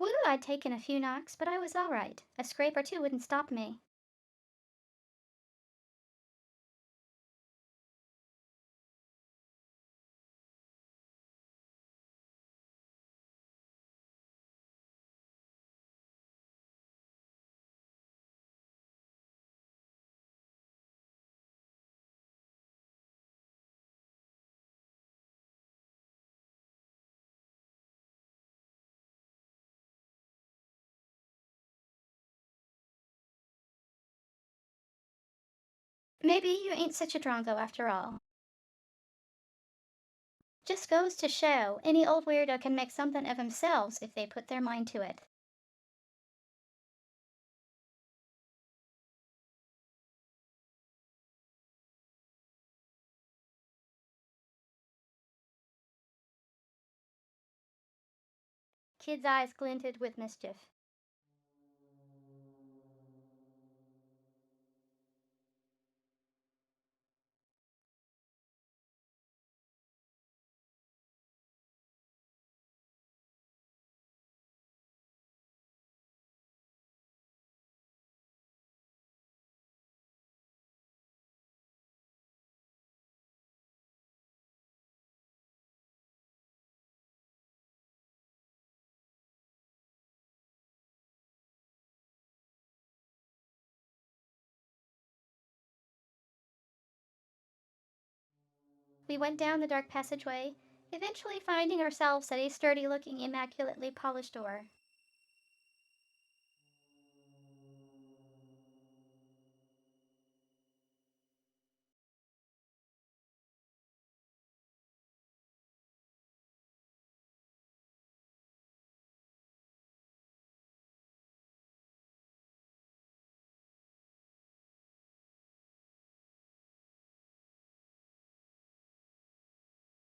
Woo, I'd taken a few knocks, but I was all right. A scrape or two wouldn't stop me. Maybe you ain't such a drongo after all. Just goes to show any old weirdo can make something of themselves if they put their mind to it. Kid's eyes glinted with mischief. We went down the dark passageway, eventually finding ourselves at a sturdy looking, immaculately polished door.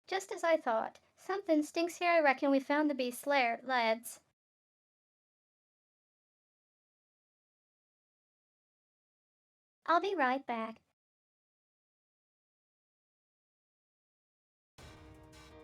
Just as I thought. Something stinks here. I reckon we found the beast's lair, lads. I'll be right back.